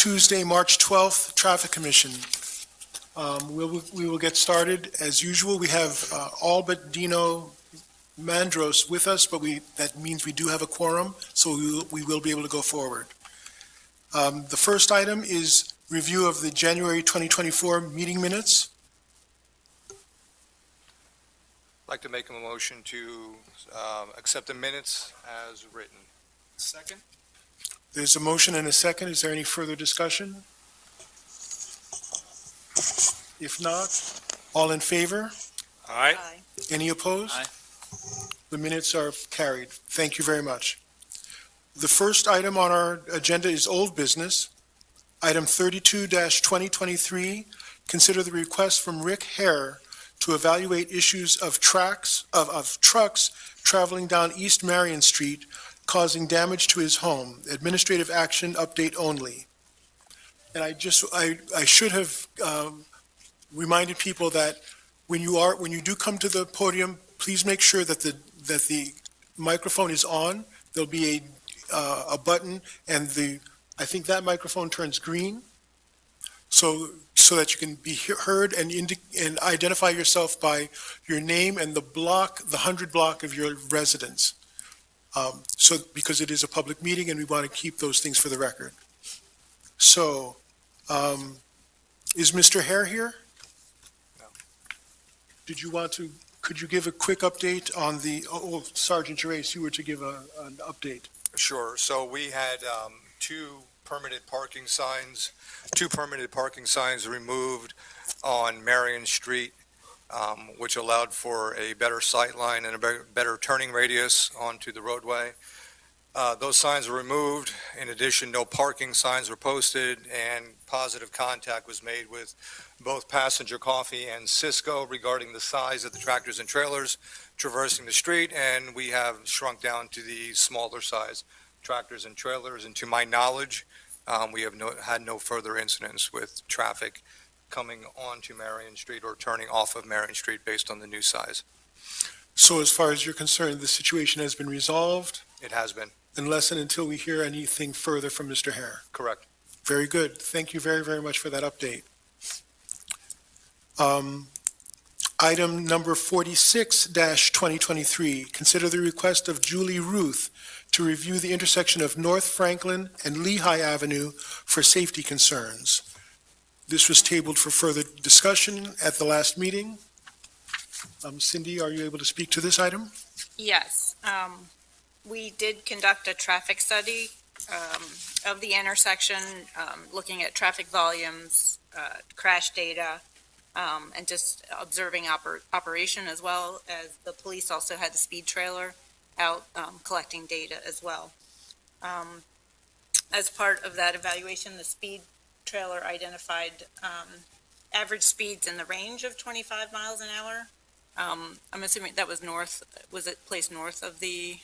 Tuesday, March 12th, Traffic Commission. We will get started. As usual, we have all but Dino Mandros with us, but that means we do have a quorum, so we will be able to go forward. The first item is review of the January 2024 meeting minutes. I'd like to make a motion to accept the minutes as written. Second? There's a motion and a second. Is there any further discussion? If not, all in favor? Aye. Any opposed? Aye. The minutes are carried. Thank you very much. The first item on our agenda is old business. Item 32-2023, consider the request from Rick Hare to evaluate issues of trucks traveling down East Marion Street causing damage to his home. Administrative action update only. And I should have reminded people that when you do come to the podium, please make sure that the microphone is on. There'll be a button, and I think that microphone turns green, so that you can be heard and identify yourself by your name and the 100 block of your residence. Because it is a public meeting and we want to keep those things for the record. So, is Mr. Hare here? No. Could you give a quick update on Sergeant Gerace, you were to give an update. Sure. So we had two permitted parking signs removed on Marion Street, which allowed for a better sight line and a better turning radius onto the roadway. Those signs were removed. In addition, no parking signs were posted, and positive contact was made with both Passenger Coffee and Cisco regarding the size of the tractors and trailers traversing the street, and we have shrunk down to the smaller size tractors and trailers. And to my knowledge, we have had no further incidents with traffic coming onto Marion Street or turning off of Marion Street based on the new size. So as far as you're concerned, the situation has been resolved? It has been. Unless and until we hear anything further from Mr. Hare? Correct. Very good. Thank you very, very much for that update. Item number 46-2023, consider the request of Julie Ruth to review the intersection of North Franklin and Lehigh Avenue for safety concerns. This was tabled for further discussion at the last meeting. Cindy, are you able to speak to this item? Yes. We did conduct a traffic study of the intersection, looking at traffic volumes, crash data, and just observing operation, as well as the police also had the speed trailer out collecting data as well. As part of that evaluation, the speed trailer identified average speeds in the range of 25 miles an hour. I'm assuming that was it placed north of the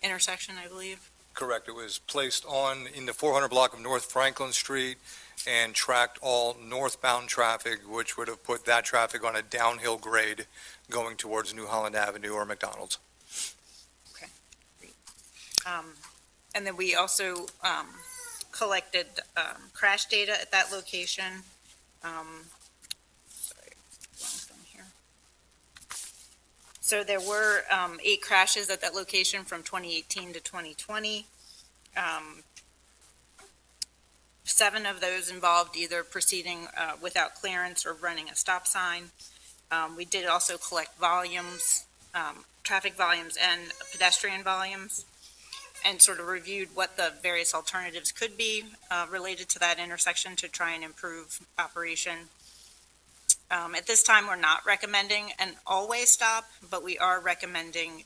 intersection, I believe? Correct. It was placed in the 400 block of North Franklin Street and tracked all northbound traffic, which would have put that traffic on a downhill grade going towards New Holland Avenue or McDonald's. Okay, great. And then we also collected crash data at that location. So there were 8 crashes at that location from 2018 to 2020. 7 of those involved either proceeding without clearance or running a stop sign. We did also collect volumes, traffic volumes and pedestrian volumes, and sort of reviewed what the various alternatives could be related to that intersection to try and improve operation. At this time, we're not recommending an all-way stop, but we are recommending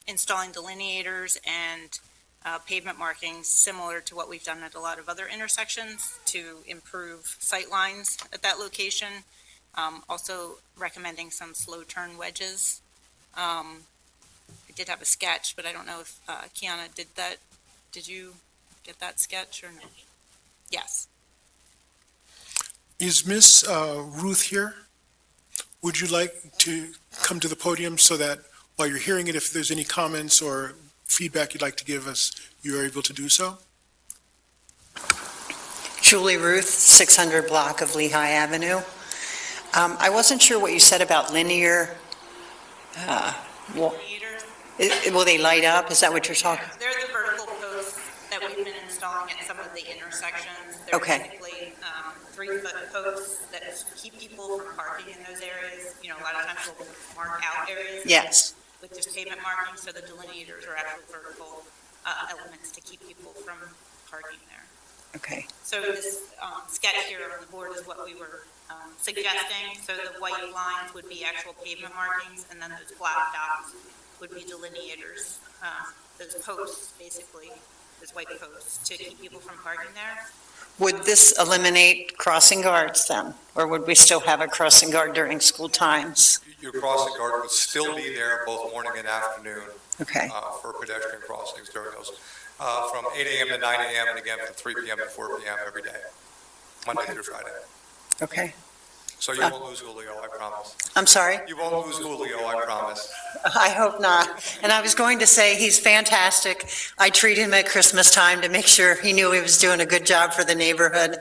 installing delineators and pavement markings similar to what we've done at a lot of other intersections to improve sight lines at that location. Also recommending some slow turn wedges. I did have a sketch, but I don't know if Kiana did that. Did you get that sketch or no? Yes. Is Ms. Ruth here? Would you like to come to the podium so that while you're hearing it, if there's any comments or feedback you'd like to give us, you are able to do so? Julie Ruth, 600 block of Lehigh Avenue. I wasn't sure what you said about linear. Well, will they light up? Is that what you're talking? They're the vertical posts that we've been installing at some of the intersections. They're Okay. basically 3-foot posts that keep people from parking in those areas. You know, a lot of times we'll mark out areas Yes. with just pavement markings, so the delineators are actual vertical elements to keep people from parking there. Okay. So this sketch here on the board is what we were suggesting. So the white lines would be actual pavement markings, and then those black dots would be delineators. Those posts, basically, those white posts, to keep people from parking there. Would this eliminate crossing guards then? Or would we still have a crossing guard during school times? Your crossing guard would still be there both morning and afternoon Okay. for pedestrian crossings during those, from 8 a.m. to 9 a.m. and again from 3 p.m. to 4 p.m. every day, Monday through Friday. Okay. So you won't lose Julio, I promise. I'm sorry? You won't lose Julio, I promise. I hope not. And I was going to say, he's fantastic. I treat him at Christmas time to make sure he knew he was doing a good job for the neighborhood.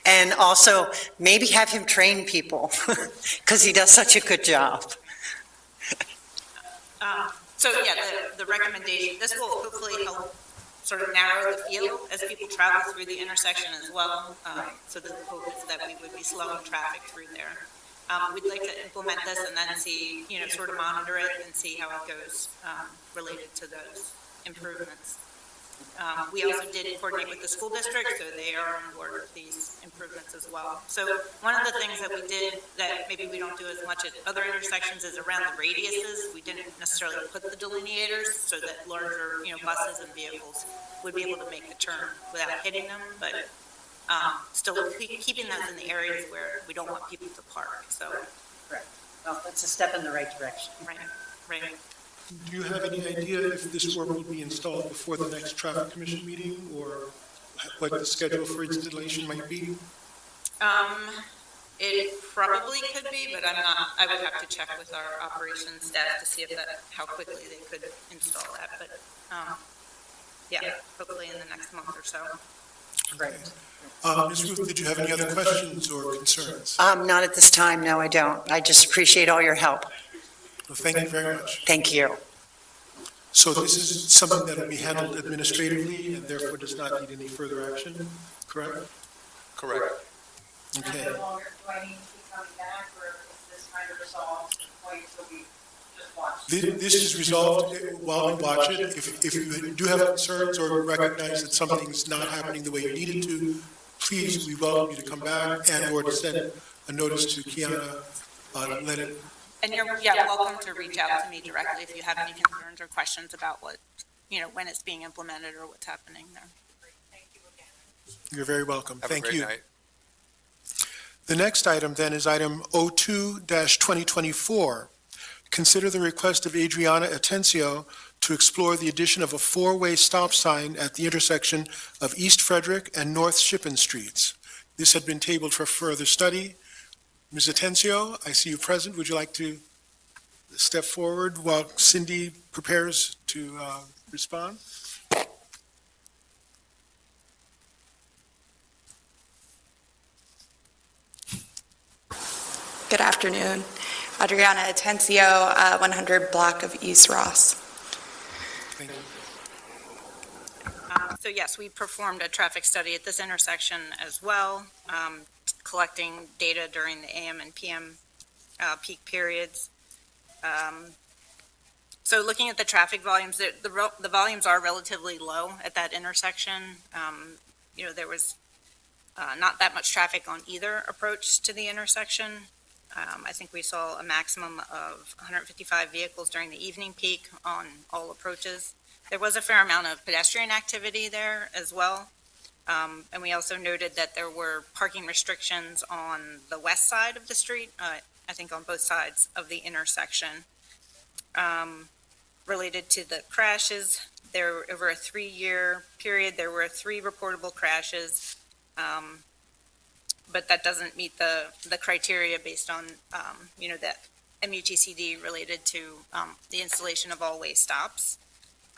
And also, maybe have him train people, because he does such a good job. So yeah, the recommendation, this will hopefully help sort of narrow the field as people travel through the intersection as well. So the hope is that we would be slowing traffic through there. We'd like to implement this and then see, you know, sort of monitor it and see how it goes related to those improvements. We also did coordinate with the school district, so they are on board with these improvements as well. So one of the things that we did that maybe we don't do as much at other intersections is around the radiuses. We didn't necessarily put the delineators so that larger, you know, buses and vehicles would be able to make the turn without hitting them, but still keeping those in the areas where we don't want people to park, so. Well, that's a step in the right direction. Right. Do you have any idea if this work will be installed before the next traffic commission meeting, or what the schedule for installation might be? It probably could be, but I would have to check with our operations staff to see how quickly they could install that, but, yeah, hopefully in the next month or so. Great. Ms. Ruth, did you have any other questions or concerns? Not at this time, no, I don't. I just appreciate all your help. Well, thank you very much. Thank you. So this is something that will be handled administratively and therefore does not need any further action, correct? Correct. Okay. And no longer do I need to keep coming back, or is this kind of resolved to the point so we just watch? This is resolved while we watch it. If you do have concerns or recognize that something's not happening the way you need it to, please, we welcome you to come back and/or to send a notice to Kiana, let it. And you're, welcome to reach out to me directly if you have any concerns or questions about what, you know, when it's being implemented or what's happening there. Thank you again. You're very welcome. Have a Thank great you. night. The next item then is item 02-2024. Consider the request of Adriana Atencio to explore the addition of a four-way stop sign at the intersection of East Frederick and North Shippen Streets. This had been tabled for further study. Ms. Atencio, I see you present. Would you like to step forward while Cindy prepares to respond? Good afternoon. Adriana Atencio, 100 block of East Ross. Thank you. So yes, we performed a traffic study at this intersection as well, collecting data during the AM and PM peak periods. So looking at the traffic volumes, the volumes are relatively low at that intersection. You know, there was not that much traffic on either approach to the intersection. I think we saw a maximum of 155 vehicles during the evening peak on all approaches. There was a fair amount of pedestrian activity there as well. And we also noted that there were parking restrictions on the west side of the street, I think on both sides of the intersection. Related to the crashes, over a 3-year period, there were 3 reportable crashes. But that doesn't meet the criteria based on, you know, that MUTCD related to the installation of all-way stops.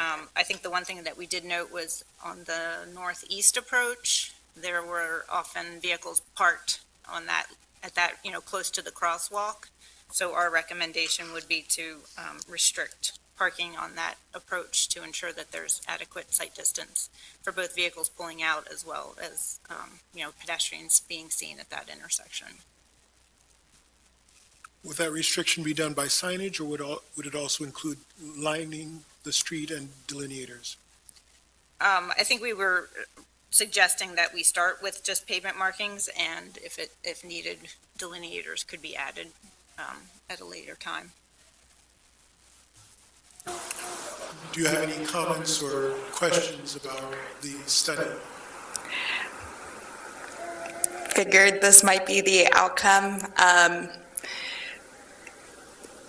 I think the one thing that we did note was on the northeast approach, there were often vehicles parked on that, at that, close to the crosswalk. So our recommendation would be to restrict parking on that approach to ensure that there's adequate sight distance for both vehicles pulling out as well as, pedestrians being seen at that intersection. Would that restriction be done by signage, or would it also include lining the street and delineators? I think we were suggesting that we start with just pavement markings, and if needed, delineators could be added at a later time. Do you have any comments or questions about the study? Figured this might be the outcome.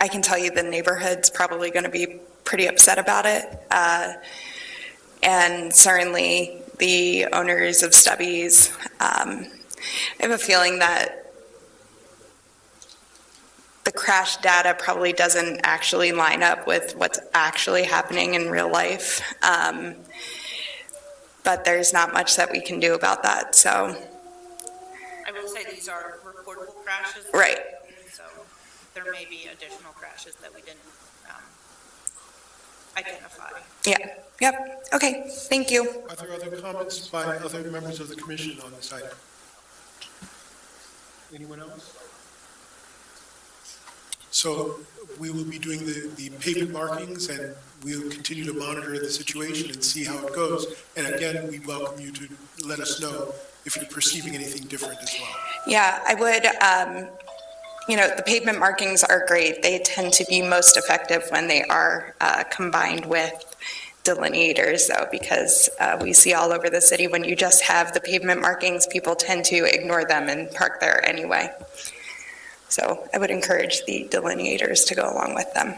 I can tell you the neighborhood's probably going to be pretty upset about it. And certainly the owners of Stubbies. I have a feeling that the crash data probably doesn't actually line up with what's actually happening in real life. But there's not much that we can do about that, so. I will say these are reportable crashes. Right. So there may be additional crashes that we didn't identify. Yeah, yep, okay, thank you. Are there other comments by other members of the commission on this item? Anyone else? So we will be doing the pavement markings, and we'll continue to monitor the situation and see how it goes. And again, we welcome you to let us know if you're perceiving anything different as well. Yeah, I would, the pavement markings are great. They tend to be most effective when they are combined with delineators, though, because we see all over the city when you just have the pavement markings, people tend to ignore them and park there anyway. So I would encourage the delineators to go along with them.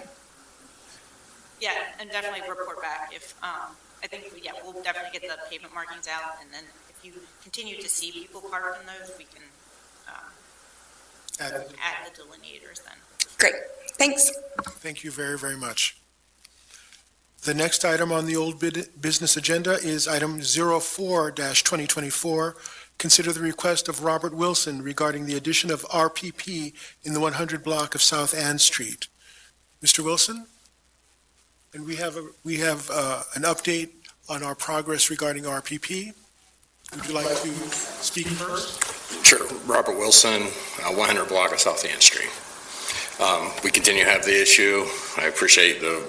Yeah, and definitely report back if, I think, yeah, we'll definitely get the pavement markings out, and then if you continue to see people park in those, we can add the delineators then. Great, thanks. Thank you very, very much. The next item on the old business agenda is item 04-2024. Consider the request of Robert Wilson regarding the addition of RPP in the 100 block of South Ann Street. Mr. Wilson? And we have an update on our progress regarding RPP. Would you like to speak first? Sure. Robert Wilson, 100 block of South Ann Street. We continue to have the issue. I appreciate the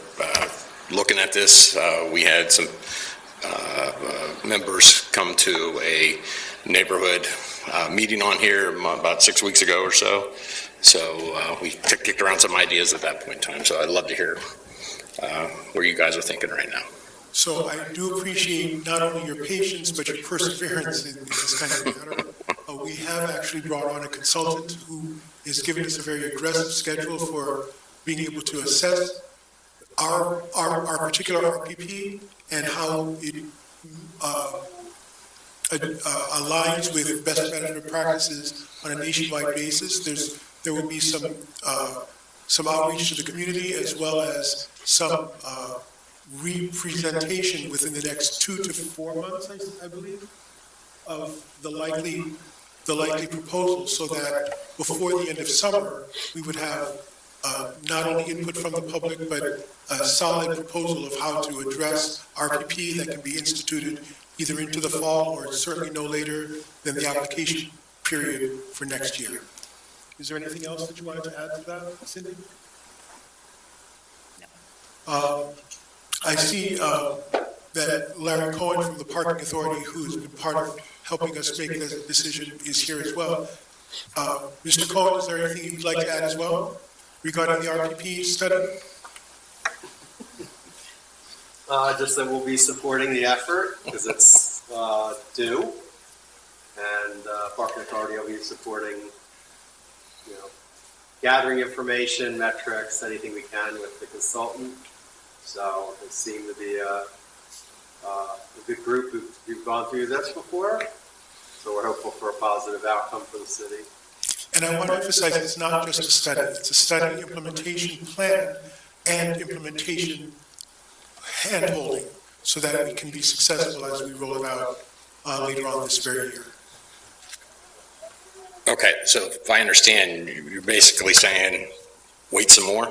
looking at this. We had some members come to a neighborhood meeting on here about 6 weeks ago or so. So we kicked around some ideas at that point in time. So I'd love to hear where you guys are thinking right now. So I do appreciate not only your patience, but your perseverance in this kind of matter. We have actually brought on a consultant who is giving us a very aggressive schedule for being able to assess our particular RPP and how it aligns with best management practices on a nationwide basis. There will be some outreach to the community, as well as some representation within the next 2 to 4 months, I believe, of the likely proposal, so that before the end of summer, we would have not only input from the public, but a solid proposal of how to address RPP that can be instituted either into the fall or certainly no later than the application period for next year. Is there anything else that you wanted to add to that, Cindy? I see that Larry Cohen from the Parking Authority, who's been part of helping us make the decision, is here as well. Mr. Cohen, is there anything you'd like to add as well regarding the RPP study? Just that we'll be supporting the effort because it's due, and Parking Authority will be supporting, gathering information, metrics, anything we can with the consultant. So it seemed to be a good group who've gone through this before. So we're hopeful for a positive outcome for the city. And I want to emphasize, it's not just a study, it's a study implementation plan and implementation hand-holding, so that we can be successful as we roll it out later on this very year. Okay, so if I understand, you're basically saying, wait some more?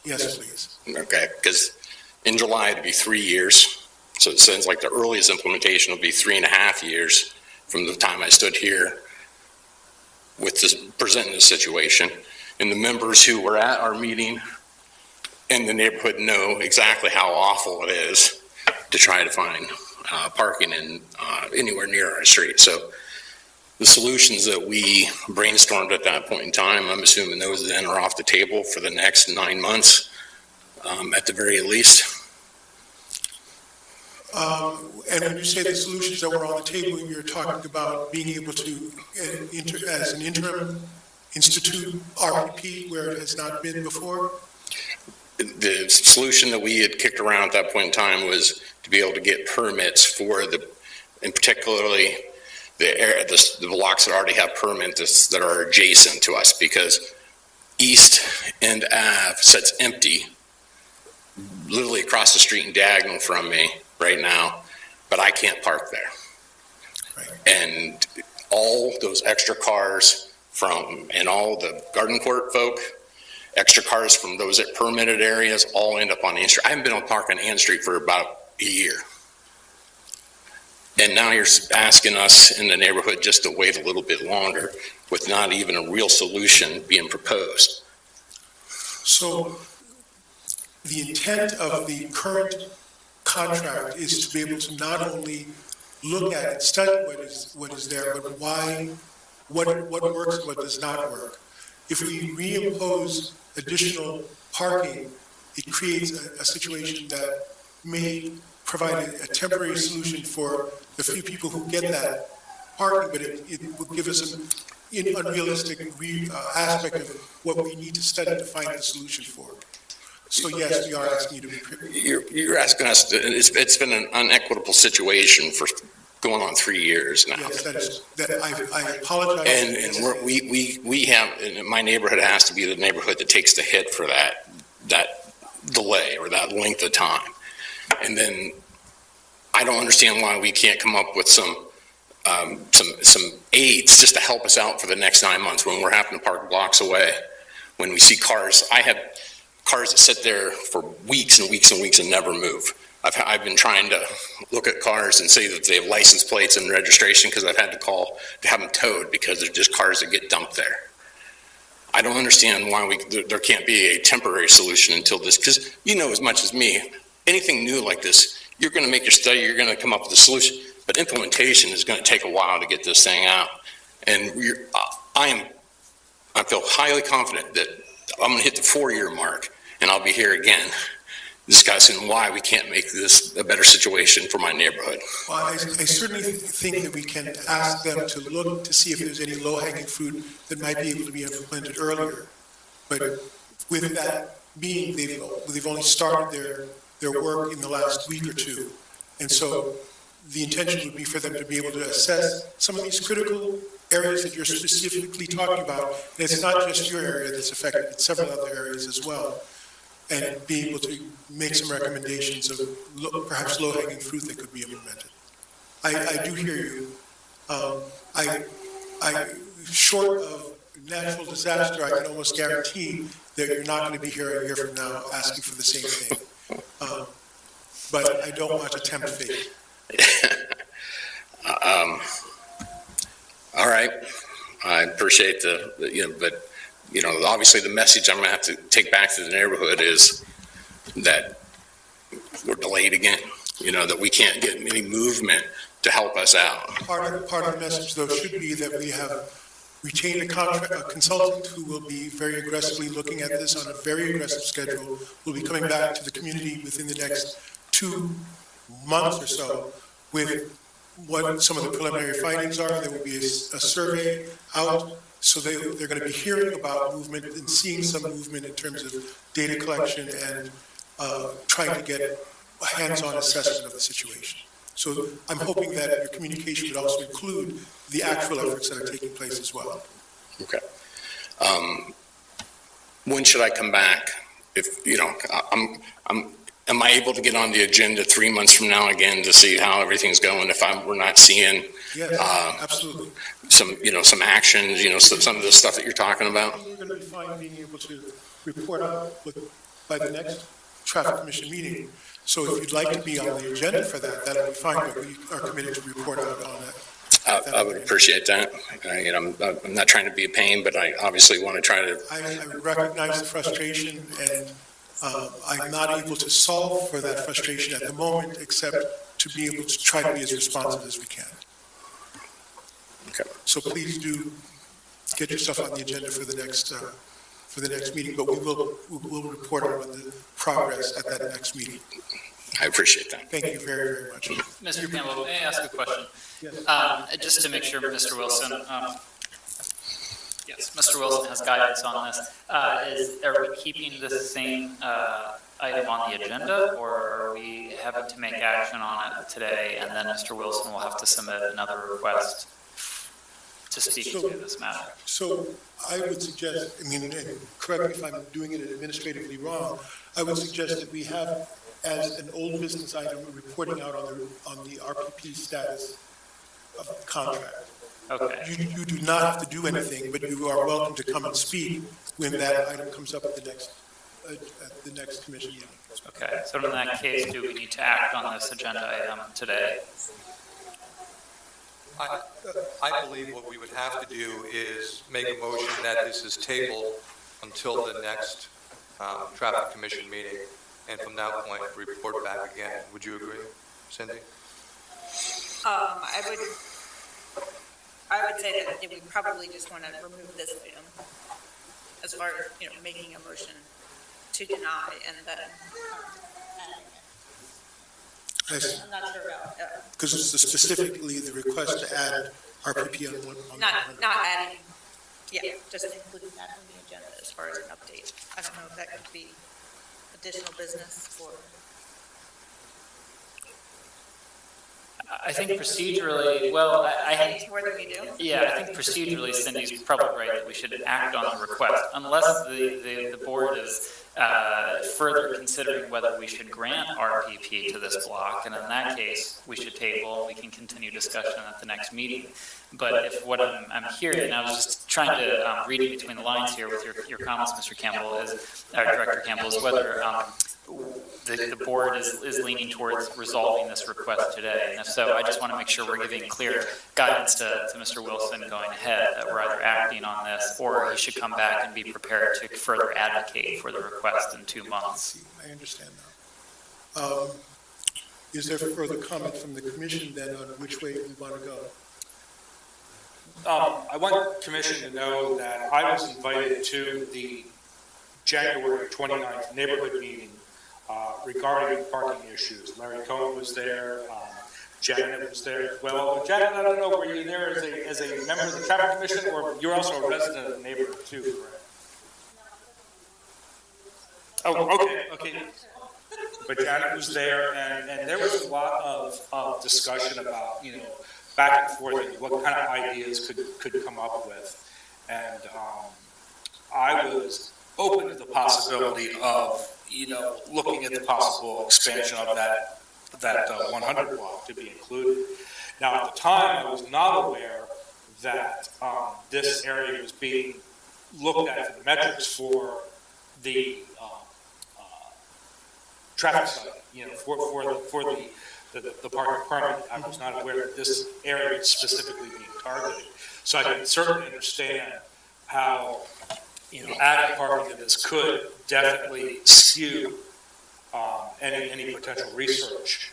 Yes, please. Okay, because in July, it'd be 3 years. So it sounds like the earliest implementation will be 3.5 years from the time I stood here with this, presenting this situation. And the members who were at our meeting in the neighborhood know exactly how awful it is to try to find parking in anywhere near our street. So the solutions that we brainstormed at that point in time, I'm assuming those then are off the table for the next 9 months, at the very least. And when you say the solutions that were on the table, you're talking about being able to, as an interim, institute RPP where it has not been before? The solution that we had kicked around at that point in time was to be able to get permits for and particularly the blocks that already have permits that are adjacent to us, because East End Ave sits empty, literally across the street and diagonal from me right now, but I can't park there. Right. And all those extra cars and all the garden court folk, extra cars from those permitted areas all end up on Ann Street. I haven't been on park on Ann Street for about a year. And now you're asking us in the neighborhood just to wait a little bit longer with not even a real solution being proposed. So the intent of the current contract is to be able to not only look at and study what is there, but what works and what does not work. If we reimpose additional parking, it creates a situation that may provide a temporary solution for the few people who get that parking, but it will give us an unrealistic aspect of what we need to study to find the solution for. So yes, we are asking you to be prepared. You're asking us, it's been an unequitable situation for going on 3 years now. Yes, I apologize. And we have, in my neighborhood has to be the neighborhood that takes the hit for that delay or that length of time. And then I don't understand why we can't come up with some aids just to help us out for the next 9 months when we're having to park blocks away. When we see cars, I have cars that sit there for weeks and weeks and weeks and never move. I've been trying to look at cars and see that they have license plates and registration because I've had to call to have them towed because they're just cars that get dumped there. I don't understand why there can't be a temporary solution until this, because you know as much as me, anything new like this, you're going to make your study, you're going to come up with a solution, but implementation is going to take a while to get this thing out. And I feel highly confident that I'm going to hit the 4-year mark and I'll be here again discussing why we can't make this a better situation for my neighborhood. Well, I certainly think that we can ask them to look to see if there's any low-hanging fruit that might be able to be implemented earlier. But with that being, they've only started their work in the last week or two. And so the intention would be for them to be able to assess some of these critical areas that you're specifically talking about. And it's not just your area that's affected, it's several other areas as well. And be able to make some recommendations of perhaps low-hanging fruit that could be implemented. I do hear you. Short of natural disaster, I can almost guarantee that you're not going to be here a year from now asking for the same thing. But I don't want to tempt fate. All right. I appreciate but obviously the message I'm going to have to take back to the neighborhood is that we're delayed again, that we can't get any movement to help us out. Part of the message, though, should be that we have retained a consultant who will be very aggressively looking at this on a very aggressive schedule. We'll be coming back to the community within the next 2 months or so with what some of the preliminary findings are. There will be a survey out. So they're going to be hearing about movement and seeing some movement in terms of data collection and trying to get a hands-on assessment of the situation. So I'm hoping that your communication would also include the actual efforts that are taking place as well. Okay. When should I come back? If am I able to get on the agenda 3 months from now again to see how everything's going if we're not seeing Yes, absolutely. some actions, some of the stuff that you're talking about? We're going to be fine being able to report out by the next traffic commission meeting. So if you'd like to be on the agenda for that, that'll be fine, but we are committed to report out on that. I would appreciate that. I'm not trying to be a pain, but I obviously want to try to. I recognize the frustration, and I'm not able to solve for that frustration at the moment, except to be able to try to be as responsive as we can. Okay. So please do get yourself on the agenda for the next meeting, but we will report on the progress at that next meeting. I appreciate that. Thank you very, very much. Mr. Campbell, may I ask a question? Yes. Just to make sure, Mr. Wilson, yes, Mr. Wilson has guidance on this. Are we keeping the same item on the agenda, or are we having to make action on it today, and then Mr. Wilson will have to submit another request to speak to this matter? So I would suggest, and correct me if I'm doing it administratively wrong, I would suggest that we have, as an old business item, reporting out on the RPP status of the contract. Okay. You do not have to do anything, but you are welcome to come and speak when that item comes up at the next commission meeting. Okay, so in that case, do we need to act on this agenda item today? I believe what we would have to do is make a motion that this is tabled until the next traffic commission meeting, and from that point, report back again. Would you agree, Cindy? I would say that we probably just want to remove this item as far as, making a motion to deny and then. I'm not sure about, Because it's specifically the request to add RPP on one. not adding, just including that on the agenda as far as an update. I don't know if that could be additional business or. I think procedurally, well, I More than we do? yeah, I think procedurally Cindy's probably right that we should act on the request unless the board is further considering whether we should grant RPP to this block, and in that case, we should table, we can continue discussion at the next meeting. But if what I'm hearing, and I was just trying to read in between the lines here with your comments, Mr. Campbell, Director Campbell, is whether the board is leaning towards resolving this request today. And if so, I just want to make sure we're giving clear guidance to Mr. Wilson going ahead, that we're either acting on this, or he should come back and be prepared to further advocate for the request in 2 months. I understand now. Is there further comment from the commission then on which way we want to go? I want commission to know that I was invited to the January 29th neighborhood meeting regarding parking issues. Larry Cohen was there, Janet was there as well. Janet, I don't know, were you there as a member of the traffic commission, or you're also a resident of the neighborhood too, correct? Oh, okay. But Janet was there, and there was a lot of discussion about, back and forth, what kind of ideas could come up with. And I was open to the possibility of, looking at the possible expansion of that 100 block to be included. Now, at the time, I was not aware that this area was being looked at for the metrics for the traffic study, for the parking permit. I was not aware that this area is specifically being targeted. So I can certainly understand how, adding parking to this could definitely skew any potential research,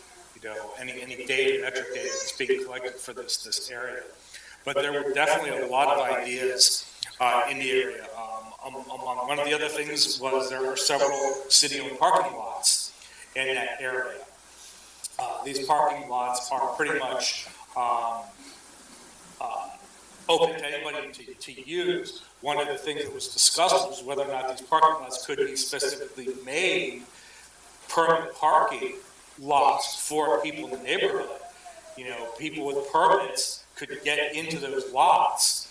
any data, metric data that's being collected for this area. But there were definitely a lot of ideas in the area. Among one of the other things was there were several city-owned parking lots in that area. These parking lots are pretty much open to anybody to use. One of the things that was discussed was whether or not these parking lots could be specifically made permanent parking lots for people in the neighborhood. People with permits could get into those lots.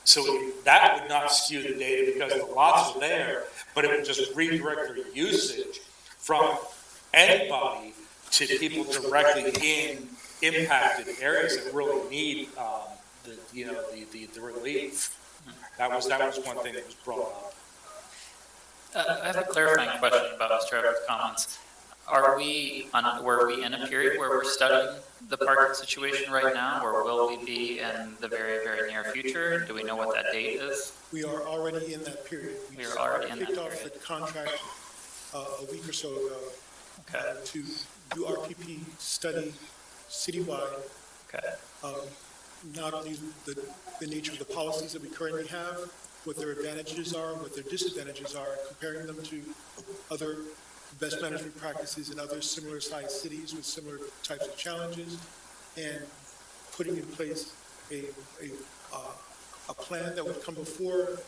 So that would not skew the data because the lots are there, but it would just redirect their usage from anybody to people directly in impacted areas that really need, the relief. That was one thing that was brought up. I have a clarifying question about Mr. Evans' comments. Were we in a period where we're studying the parking situation right now, or will we be in the very, very near future? Do we know what that date is? We are already in that period. We are already in that Kicked off period. the contract a week or so ago Okay, to do RPP study citywide, okay, not only the nature of the policies that we currently have, what their advantages are, what their disadvantages are, comparing them to other best management practices in other similar sized cities with similar types of challenges, and putting in place a plan that would come before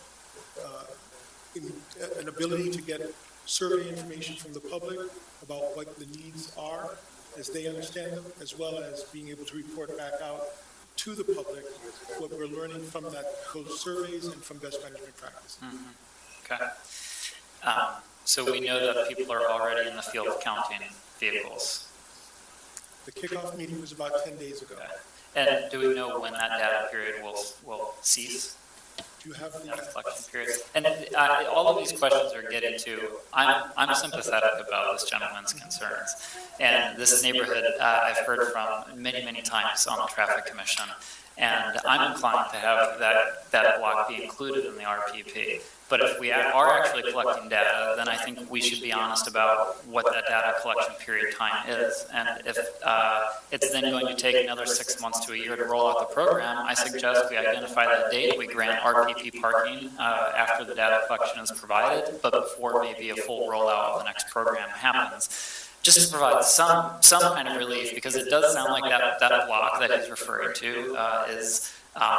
an ability to get survey information from the public about what the needs are as they understand them, as well as being able to report back out to the public what we're learning from those surveys and from best management practices. okay. So we know that people are already in the field counting vehicles. The kickoff meeting was about 10 days ago. And do we know when that data period will cease? Do you have Data the, collection period? And all of these questions are getting to, I'm sympathetic about this gentleman's concerns. And this neighborhood, I've heard from many, many times on the Traffic Commission. And I'm inclined to have that block be included in the RPP. But if we are actually collecting data, then I think we should be honest about what that data collection period time is. And if it's then going to take another 6 months to a year to roll out the program, I suggest we identify that date, we grant RPP parking after the data collection is provided, but before maybe a full rollout of the next program happens. Just to provide some kind of relief, because it does sound like that block that he's referring to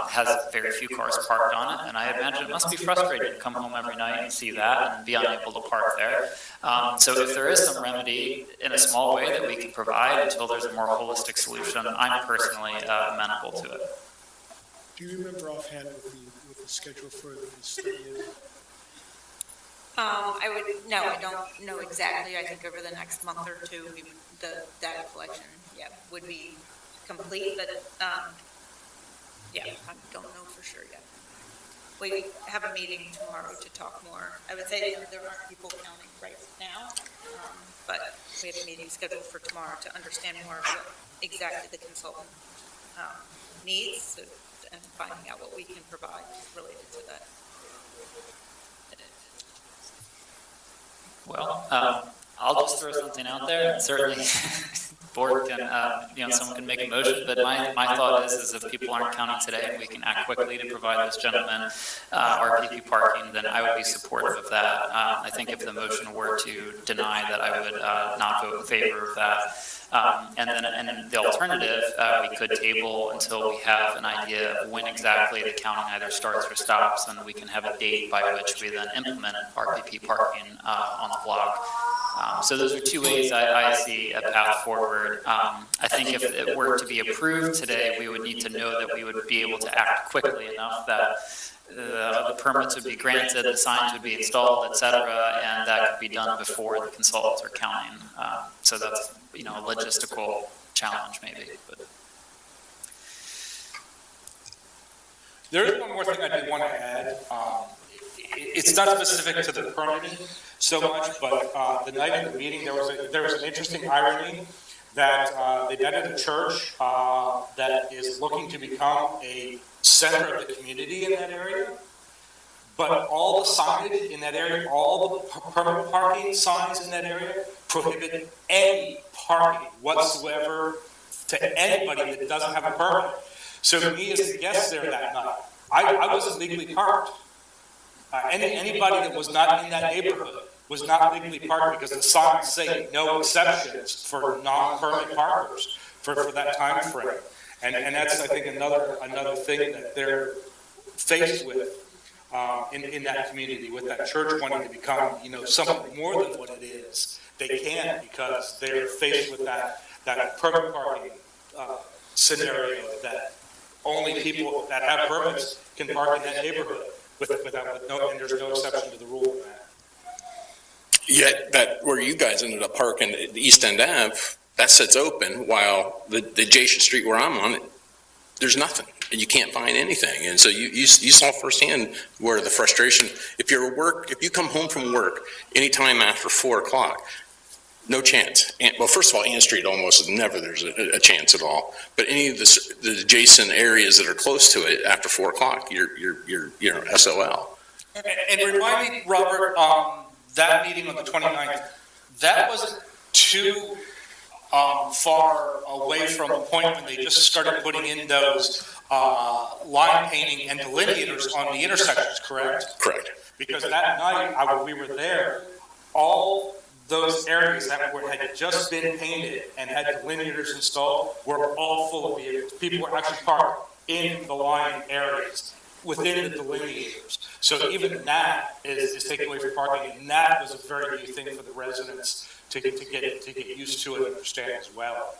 has very few cars parked on it, and I imagine it must be frustrating to come home every night and see that and be unable to park there. So if there is some remedy in a small way that we can provide until there's a more holistic solution, I'm personally amenable to it. do you remember offhand what the schedule for the study is? I don't know exactly. I think over the next month or two, the data collection, would be complete, but, I don't know for sure yet. We have a meeting tomorrow to talk more. I would say there aren't people counting right now, but we have a meeting scheduled for tomorrow to understand more of what exactly the consultant needs and finding out what we can provide related to that. Well, I'll just throw something out there. Certainly, board can, someone can make a motion, but my thought is if people aren't counting today and we can act quickly to provide this gentleman RPP parking, then I would be supportive of that. I think if the motion were to deny that, I would not vote in favor of that. And then the alternative, we could table until we have an idea of when exactly the counting either starts or stops, and we can have a date by which we then implement RPP parking on the block. So those are two ways I see a path forward. I think if it were to be approved today, we would need to know that we would be able to act quickly enough that the permits would be granted, the signs would be installed, et cetera, and that could be done before the consultants are counting. So that's, a logistical challenge maybe, but. There is one more thing I do want to add. It's not specific to the permitting so much, but the night of the meeting, there was an interesting irony that they met at a church that is looking to become a center of the community in that area. But all the signage in that area, all the permanent parking signs in that area prohibit any parking whatsoever to anybody that doesn't have a permit. So me as a guest there that night, I wasn't legally parked. Anybody that was not in that neighborhood was not legally parked because the signs say no exceptions for non-permit parkers for that time frame. And that's, I think, another thing that they're faced with in that community, with that church wanting to become, something more than what it is. They can't because they're faced with that permit parking scenario that only people that have permits can park in that neighborhood and there's no exception to the rule in that. Yet that, where you guys ended up parking at the East End Ave, that sits open, while the adjacent street where I'm on, there's nothing, and you can't find anything. And so you saw firsthand where the frustration, if you come home from work anytime after 4:00, no chance. Well, first of all, Ann Street almost never there's a chance at all. But any of the adjacent areas that are close to it after 4:00, you're SOL. And remind me, Robert, that meeting on the 29th, that wasn't too far away from a point when they just started putting in those line painting and delineators on the intersections, correct? Correct. Because that night, we were there, all those areas that had just been painted and had delineators installed were all full of vehicles. People were actually parked in the line areas within the delineators. So even that is taken away from parking, and that was a very new thing for the residents to get used to and understand as well.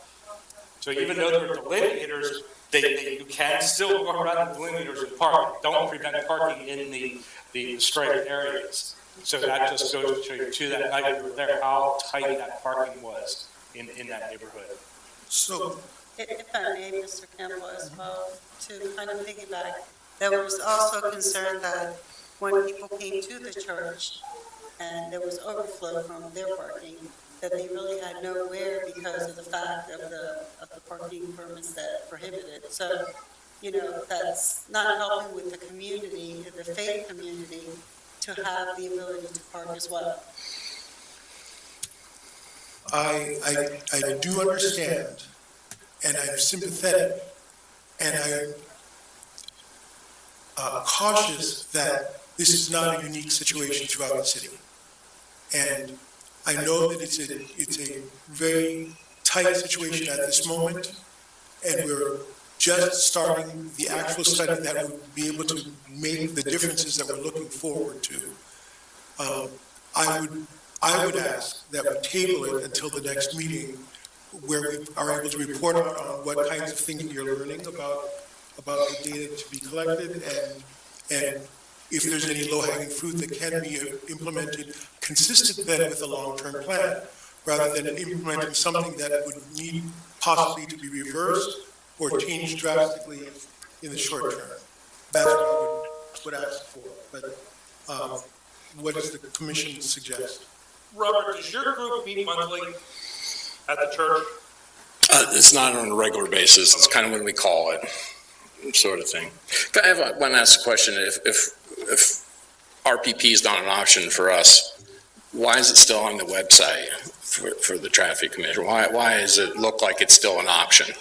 So even though there are delineators, you can still go around the delineators and park. Don't prevent parking in the striped areas. So that just goes to show you, to that night we were there, how tight that parking was in that neighborhood. So, If I may, Mr. Campbell, as well, to kind of piggyback, there was also concern that when people came to the church and there was overflow from their parking, that they really had nowhere because of the fact of the parking permits that prohibited. So, that's not helping with the community, the faith community, to have the ability to park as well. I do understand, and I'm sympathetic, and I'm cautious that this is not a unique situation throughout the city. And I know that it's a very tight situation at this moment, and we're just starting the actual study that would be able to make the differences that we're looking forward to. I would ask that we table it until the next meeting, where we are able to report on what kinds of things we are learning about the data to be collected, and if there's any low-hanging fruit that can be implemented, consistent then with a long-term plan, rather than implementing something that would need possibly to be reversed or changed drastically in the short term. That's what I would ask for, but what does the commission suggest? Robert, does your group meet monthly at the church? It's not on a regular basis. It's kind of when we call it, sort of thing. I have one last question. If RPP is not an option for us, why is it still on the website for the traffic commission? Why does it look like it's still an option?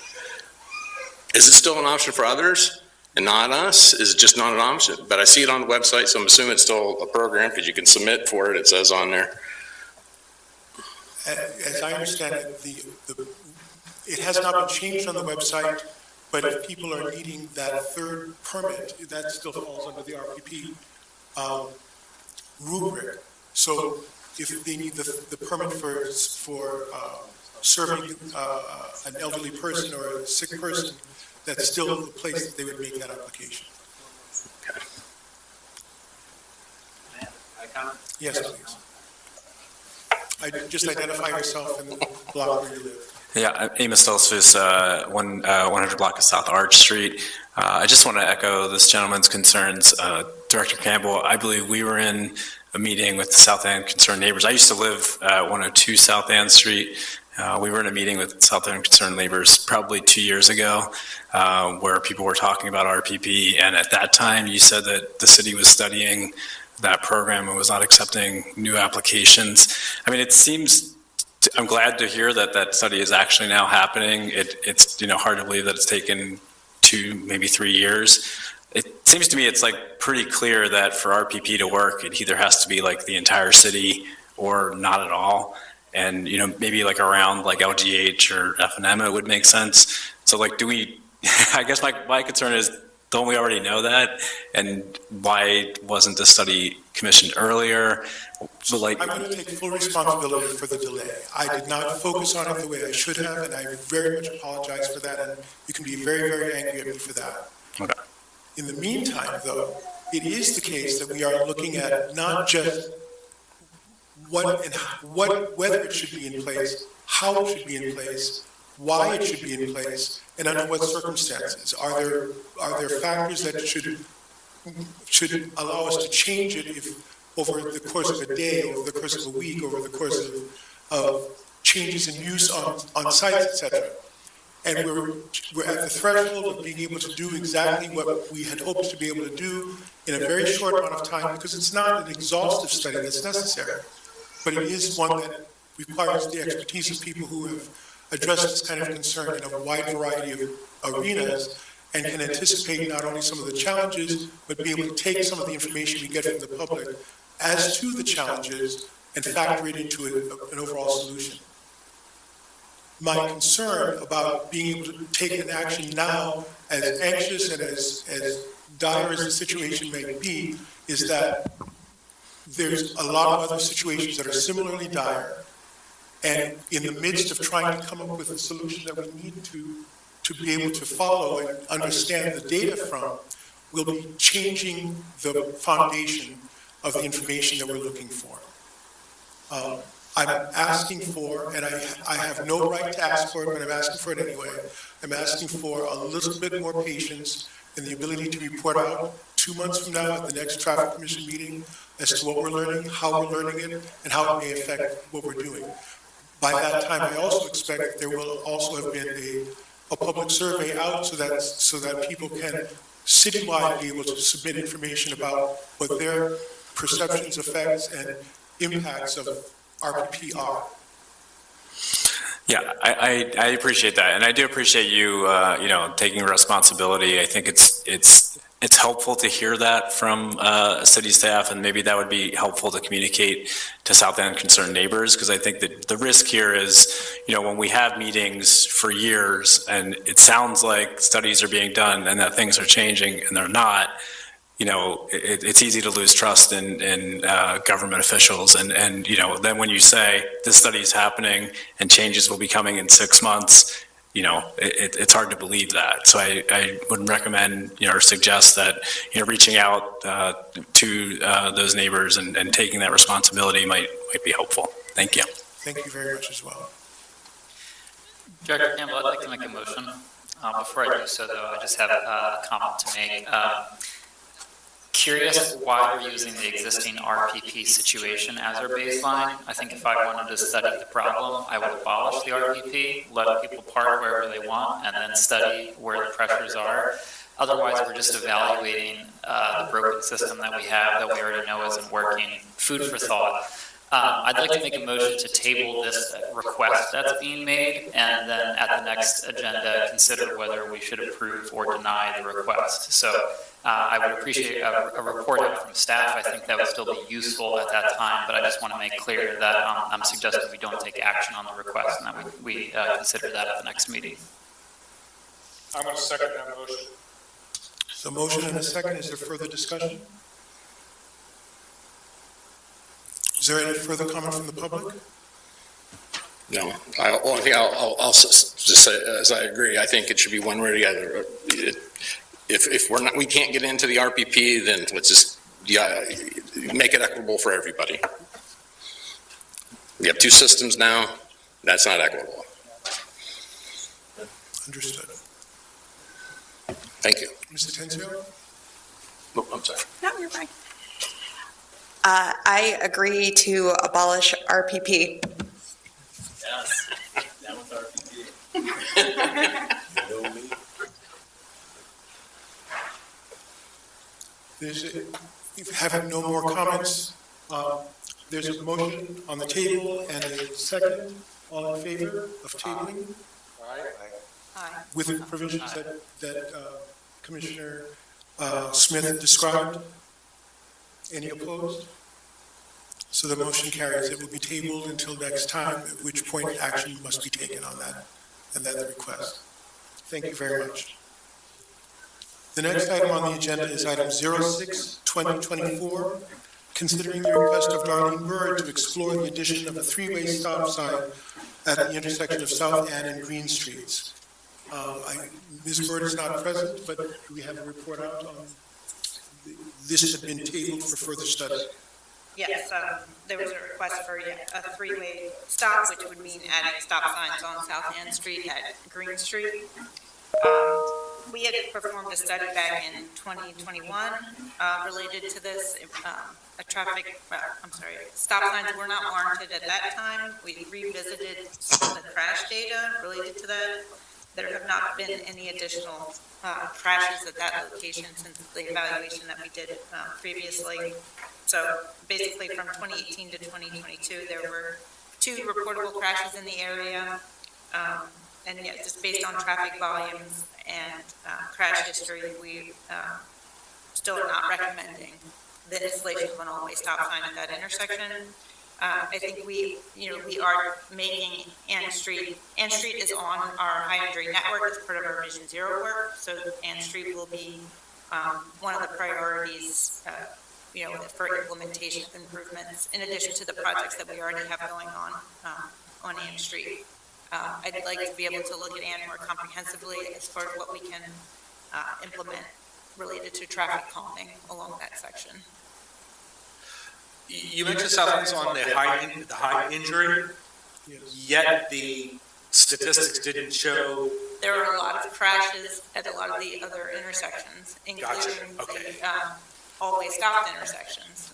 Is it still an option for others and not us? Is it just not an option? But I see it on the website, so I'm assuming it's still a program because you can submit for it. It says on there. As I understand it, it has not been changed on the website, but if people are needing that third permit, that still falls under the RPP rubric. So if they need the permit for serving an elderly person or a sick person, that's still the place that they would make that application. Yes, please. Just identify yourself and the block where you live. Yeah, I'm Amos Delsus, 100 block of South Arch Street. I just want to echo this gentleman's concerns. Director Campbell, I believe we were in a meeting with the South End Concerned Neighbors. I used to live at 102 South Ann Street. We were in a meeting with South End Concerned Neighbors probably 2 years ago, where people were talking about RPP. And at that time, you said that the city was studying that program and was not accepting new applications. I mean, it seems, I'm glad to hear that that study is actually now happening. It's hard to believe that it's taken 2, maybe 3 years. It seems to me it's like pretty clear that for RPP to work, it either has to be like the entire city or not at all. And, maybe like around like LGH or FNM, it would make sense. So like, I guess my concern is, don't we already know that? And why wasn't the study commissioned earlier? So I'm going to take full responsibility for the delay. I did not focus on it the way I should have, and I very much apologize for that, and you can be very, very angry at me for that. Okay. In the meantime, though, it is the case that we are looking at not just whether it should be in place, how it should be in place, why it should be in place, and under what circumstances. Are there factors that should allow us to change it if over the course of a day, over the course of a week, over the course of changes in use on sites, et cetera. And we're at the threshold of being able to do exactly what we had hoped to be able to do in a very short amount of time, because it's not an exhaustive study that's necessary, but it is one that requires the expertise of people who have addressed this kind of concern in a wide variety of arenas, and can anticipate not only some of the challenges, but be able to take some of the information we get from the public as to the challenges and factor it into an overall solution. My concern about being able to take an action now, as anxious and as dire as the situation may be, is that there's a lot of other situations that are similarly dire, and in the midst of trying to come up with a solution that we need to be able to follow and understand the data from, we'll be changing the foundation of the information that we're looking for. I'm asking for, and I have no right to ask for it, but I'm asking for it anyway. I'm asking for a little bit more patience and the ability to report out 2 months from now at the next traffic commission meeting as to what we're learning, how we're learning it, and how it may affect what we're doing. By that time, I also expect that there will also have been a public survey out so that people can citywide be able to submit information about what their perceptions, effects, and impacts of RPP are. Yeah, I appreciate that, and I do appreciate you, taking responsibility. I think it's helpful to hear that from city staff, and maybe that would be helpful to communicate to South End concerned neighbors, because I think that the risk here is, when we have meetings for years and it sounds like studies are being done and that things are changing and they're not, it's easy to lose trust in government officials. And then when you say this study is happening and changes will be coming in 6 months, it's hard to believe that. So I would recommend, or suggest that, reaching out to those neighbors and taking that responsibility might be helpful. Thank you. Thank you very much as well. Director Campbell, I'd like to make a motion. Before I do so, though, I just have a comment to make. Curious why we're using the existing RPP situation as our baseline. I think if I wanted to study the problem, I would abolish the RPP, let people park wherever they want, and then study where the pressures are. Otherwise, we're just evaluating the broken system that we have that we already know isn't working. Food for thought. I'd like to make a motion to table this request that's being made, and then at the next agenda, consider whether we should approve or deny the request. So I would appreciate a report out from staff. I think that would still be useful at that time, but I just want to make clear that I'm suggesting we don't take action on the request and that we consider that at the next meeting. I'm going to second that motion. So motion and a second. Is there further discussion? Is there any further comment from the public? No. Only thing I'll just say, as I agree, I think it should be one way or the other. If we can't get into the RPP, then let's just make it equitable for everybody. We have 2 systems now. That's not equitable. Understood. Thank you. Mr. Tensio? Oh, I'm sorry. No, you're fine. I agree to abolish RPP. Yes, that was RPP. Having no more comments, there's a motion on the table and a second. All in favor of tabling? Aye. With the provisions that Commissioner Smith described? Any opposed? So the motion carries. It will be tabled until next time, at which point action must be taken on that and that request. Thank you very much. The next item on the agenda is item 06-2024, considering the request of Darlene Bird to explore the addition of a 3-way stop sign at the intersection of South Ann and Green Streets. Ms. Bird is not present, but do we have a report out on this has been tabled for further study? Yes, there was a request for a three-way stop, which would mean adding stop signs on South Ann Street at Green Street. We had performed a study back in 2021 related to this. Stop signs were not warranted at that time. We revisited some of the crash data related to that. There have not been any additional crashes at that location since the evaluation that we did previously. So basically from 2018 to 2022, there were 2 reportable crashes in the area. And yet, just based on traffic volumes and crash history, we still are not recommending the installation of an all-way stop sign at that intersection. I think we are making Ann Street is on our high injury network as part of our Vision Zero work, so Ann Street will be one of the priorities, for implementation of improvements, in addition to the projects that we already have going on Ann Street. I'd like to be able to look at Ann more comprehensively as far as what we can implement related to traffic calming along that section. You mentioned South on the high injury, yet the statistics didn't show. There are a lot of crashes at a lot of the other intersections, including the all-way stop intersections.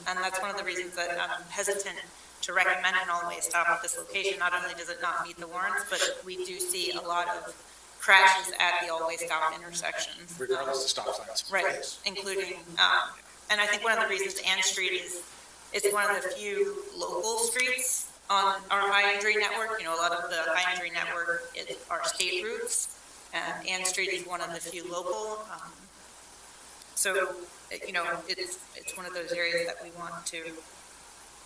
And that's one of the reasons that I'm hesitant to recommend an all-way stop at this location. Not only does it not meet the warrants, but we do see a lot of crashes at the all-way stop intersections. Regardless of stop signs. Right, including, and I think one of the reasons Ann Street is one of the few local streets on our high injury network. A lot of the high injury network are state routes, and Ann Street is one of the few local. So, it's one of those areas that we want to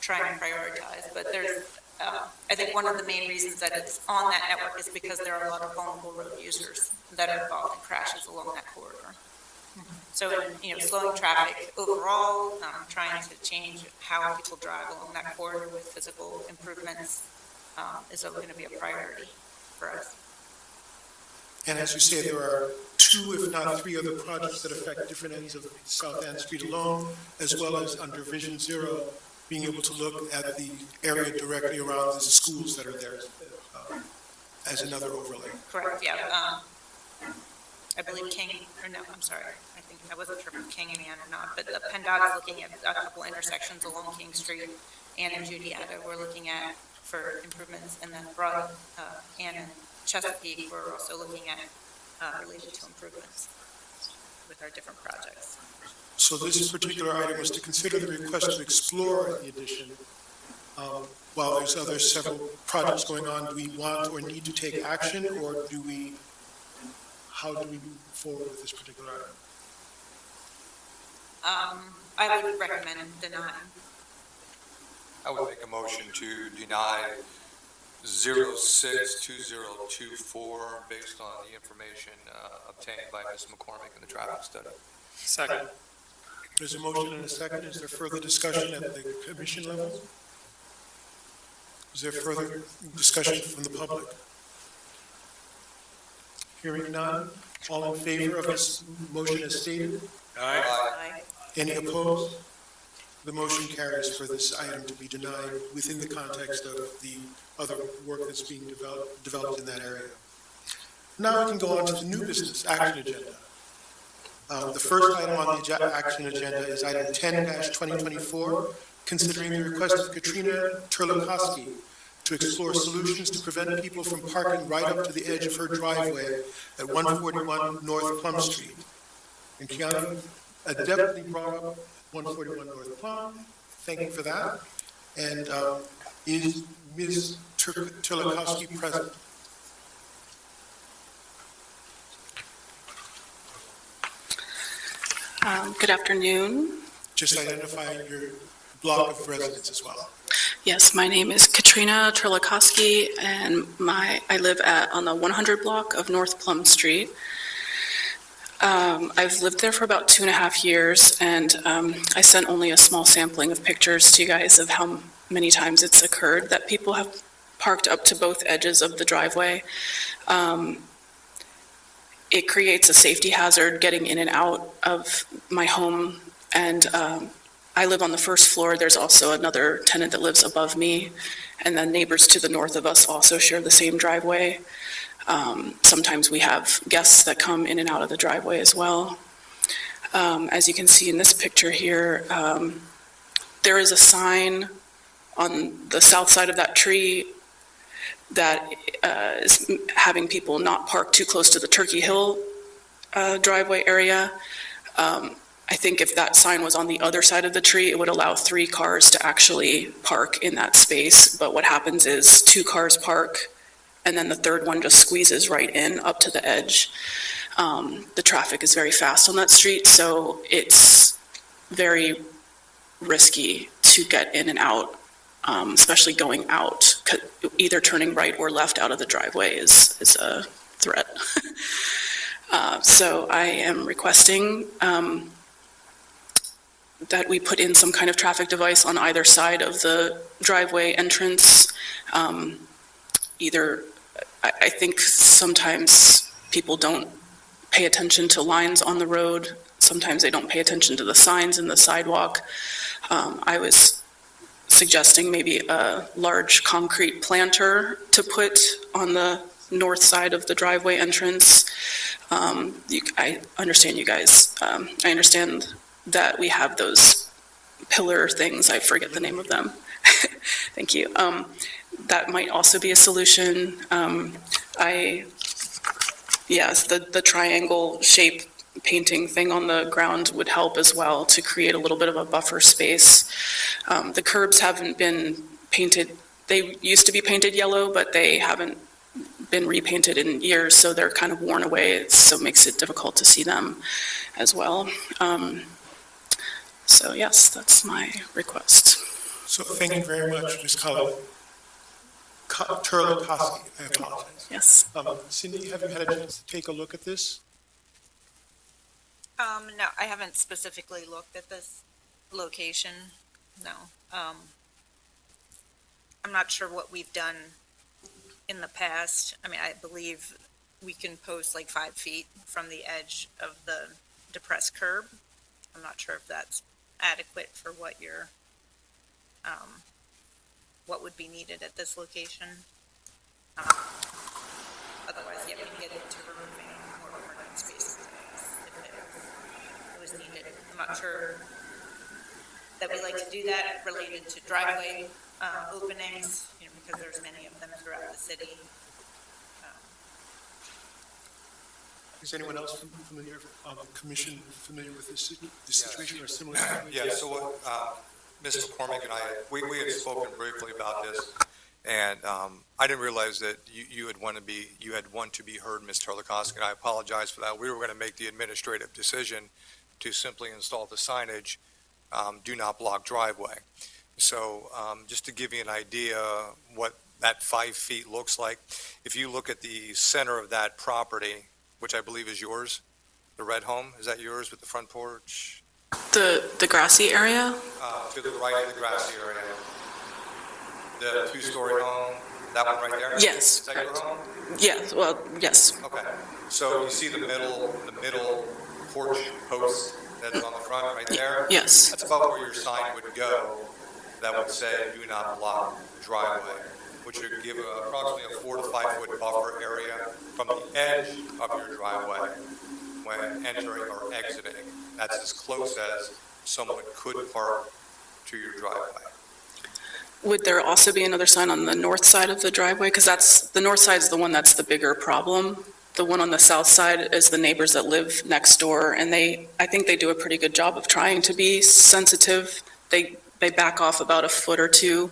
try and prioritize. But there's, I think one of the main reasons that it's on that network is because there are a lot of vulnerable road users that are involved in crashes along that corridor. So, slowing traffic overall, trying to change how people drive along that corridor with physical improvements is going to be a priority for us. And as you say, there are 2, if not 3 other projects that affect different ends of South Ann Street alone, as well as under Vision Zero, being able to look at the area directly around the schools that are there as another overlay. Correct, yeah. I believe I think I wasn't sure if King and Ann or not, but the PennDOT is looking at a couple intersections along King Street. Ann and Judietta, we're looking at for improvements, and then Broad, Ann and Chesapeake, we're also looking at related to improvements with our different projects. So this particular item was to consider the request to explore the addition. While there's several projects going on, do we want or need to take action, or how do we move forward with this particular item? I would recommend denying. I would make a motion to deny 062024 based on the information obtained by Ms. McCormick in the traffic study. Second. There's a motion and a second. Is there further discussion at the commission level? Is there further discussion from the public? Hearing none. All in favor of this motion as stated? Aye. Any opposed? The motion carries for this item to be denied within the context of the other work that's being developed in that area. Now we can go on to the new business action agenda. The first item on the action agenda is item 10-2024, considering the request of Katrina Terlikowski to explore solutions to prevent people from parking right up to the edge of her driveway at 141 North Plum Street. And Kiana adeptly brought up 141 North Plum. Thank you for that. And is Ms. Terlikowski present? Good afternoon. Just identify your block of residence as well. Yes, my name is Katrina Terlikowski, and I live on the 100 block of North Plum Street. I've lived there for about 2.5 years, and I sent only a small sampling of pictures to you guys of how many times it's occurred that people have parked up to both edges of the driveway. It creates a safety hazard getting in and out of my home, and I live on the first floor. There's also another tenant that lives above me, and then neighbors to the north of us also share the same driveway. Sometimes we have guests that come in and out of the driveway as well. As you can see in this picture here, there is a sign on the south side of that tree that is having people not park too close to the Turkey Hill driveway area. I think if that sign was on the other side of the tree, it would allow 3 cars to actually park in that space. But what happens is 2 cars park, and then the third one just squeezes right in up to the edge. The traffic is very fast on that street, so it's very risky to get in and out, especially going out. Either turning right or left out of the driveway is a threat. So I am requesting that we put in some kind of traffic device on either side of the driveway entrance. I think sometimes people don't pay attention to lines on the road. Sometimes they don't pay attention to the signs in the sidewalk. I was suggesting maybe a large concrete planter to put on the north side of the driveway entrance. I understand you guys, I understand that we have those pillar things, I forget the name of them. Thank you. That might also be a solution. Yes, the triangle shape painting thing on the ground would help as well to create a little bit of a buffer space. The curbs haven't been painted, they used to be painted yellow, but they haven't been repainted in years, so they're kind of worn away, so it makes it difficult to see them as well. So yes, that's my request. So thank you very much, Ms. Turlakowski, I apologize. Yes. Cindy, have you had a chance to take a look at this? No, I haven't specifically looked at this location, no. I'm not sure what we've done in the past. I mean, I believe we can post like 5 feet from the edge of the depressed curb. I'm not sure if that's adequate for what you're, what would be needed at this location. Otherwise, yeah, we can get into removing more parking spaces if it was needed. I'm not sure that we like to do that related to driveway openings, because there's many of them throughout the city. Is anyone else familiar, commission familiar with this situation or similar? Yeah, so what, Ms. McCormick and I, we had spoken briefly about this, and I didn't realize that you had want to be heard, Ms. Turlakowski, and I apologize for that. We were going to make the administrative decision to simply install the signage, do not block driveway. So just to give you an idea what that 5 feet looks like, if you look at the center of that property, which I believe is yours, the red home, is that yours with the front porch? The grassy area? To the right of the grassy area. The 2-story home, that one right there? Yes. Is that your home? Yes, well, yes. Okay. So you see the middle porch post that's on the front right there? Yes. That's about where your sign would go that would say, do not block driveway, which would give approximately a 4 to 5 foot buffer area from the edge of your driveway when entering or exiting. That's as close as someone could park to your driveway. Would there also be another sign on the north side of the driveway? Because the north side is the one that's the bigger problem. The one on the south side is the neighbors that live next door, and I think they do a pretty good job of trying to be sensitive. They back off about a foot or two,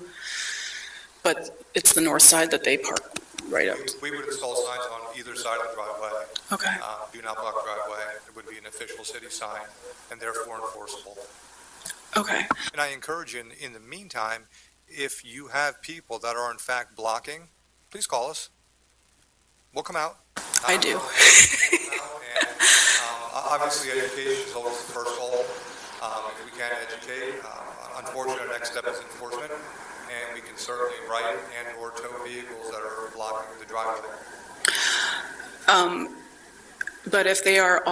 but it's the north side that they park right up. We would install signs on either side of the driveway. Okay. Do not block driveway. It would be an official city sign and therefore enforceable. Okay. And I encourage you, in the meantime, if you have people that are in fact blocking, please call us. We'll come out. I do. And obviously, education is always the first goal. If we can educate, unfortunately, our next step is enforcement, and we can certainly write and/or tow vehicles that are blocking the driveway. But if they are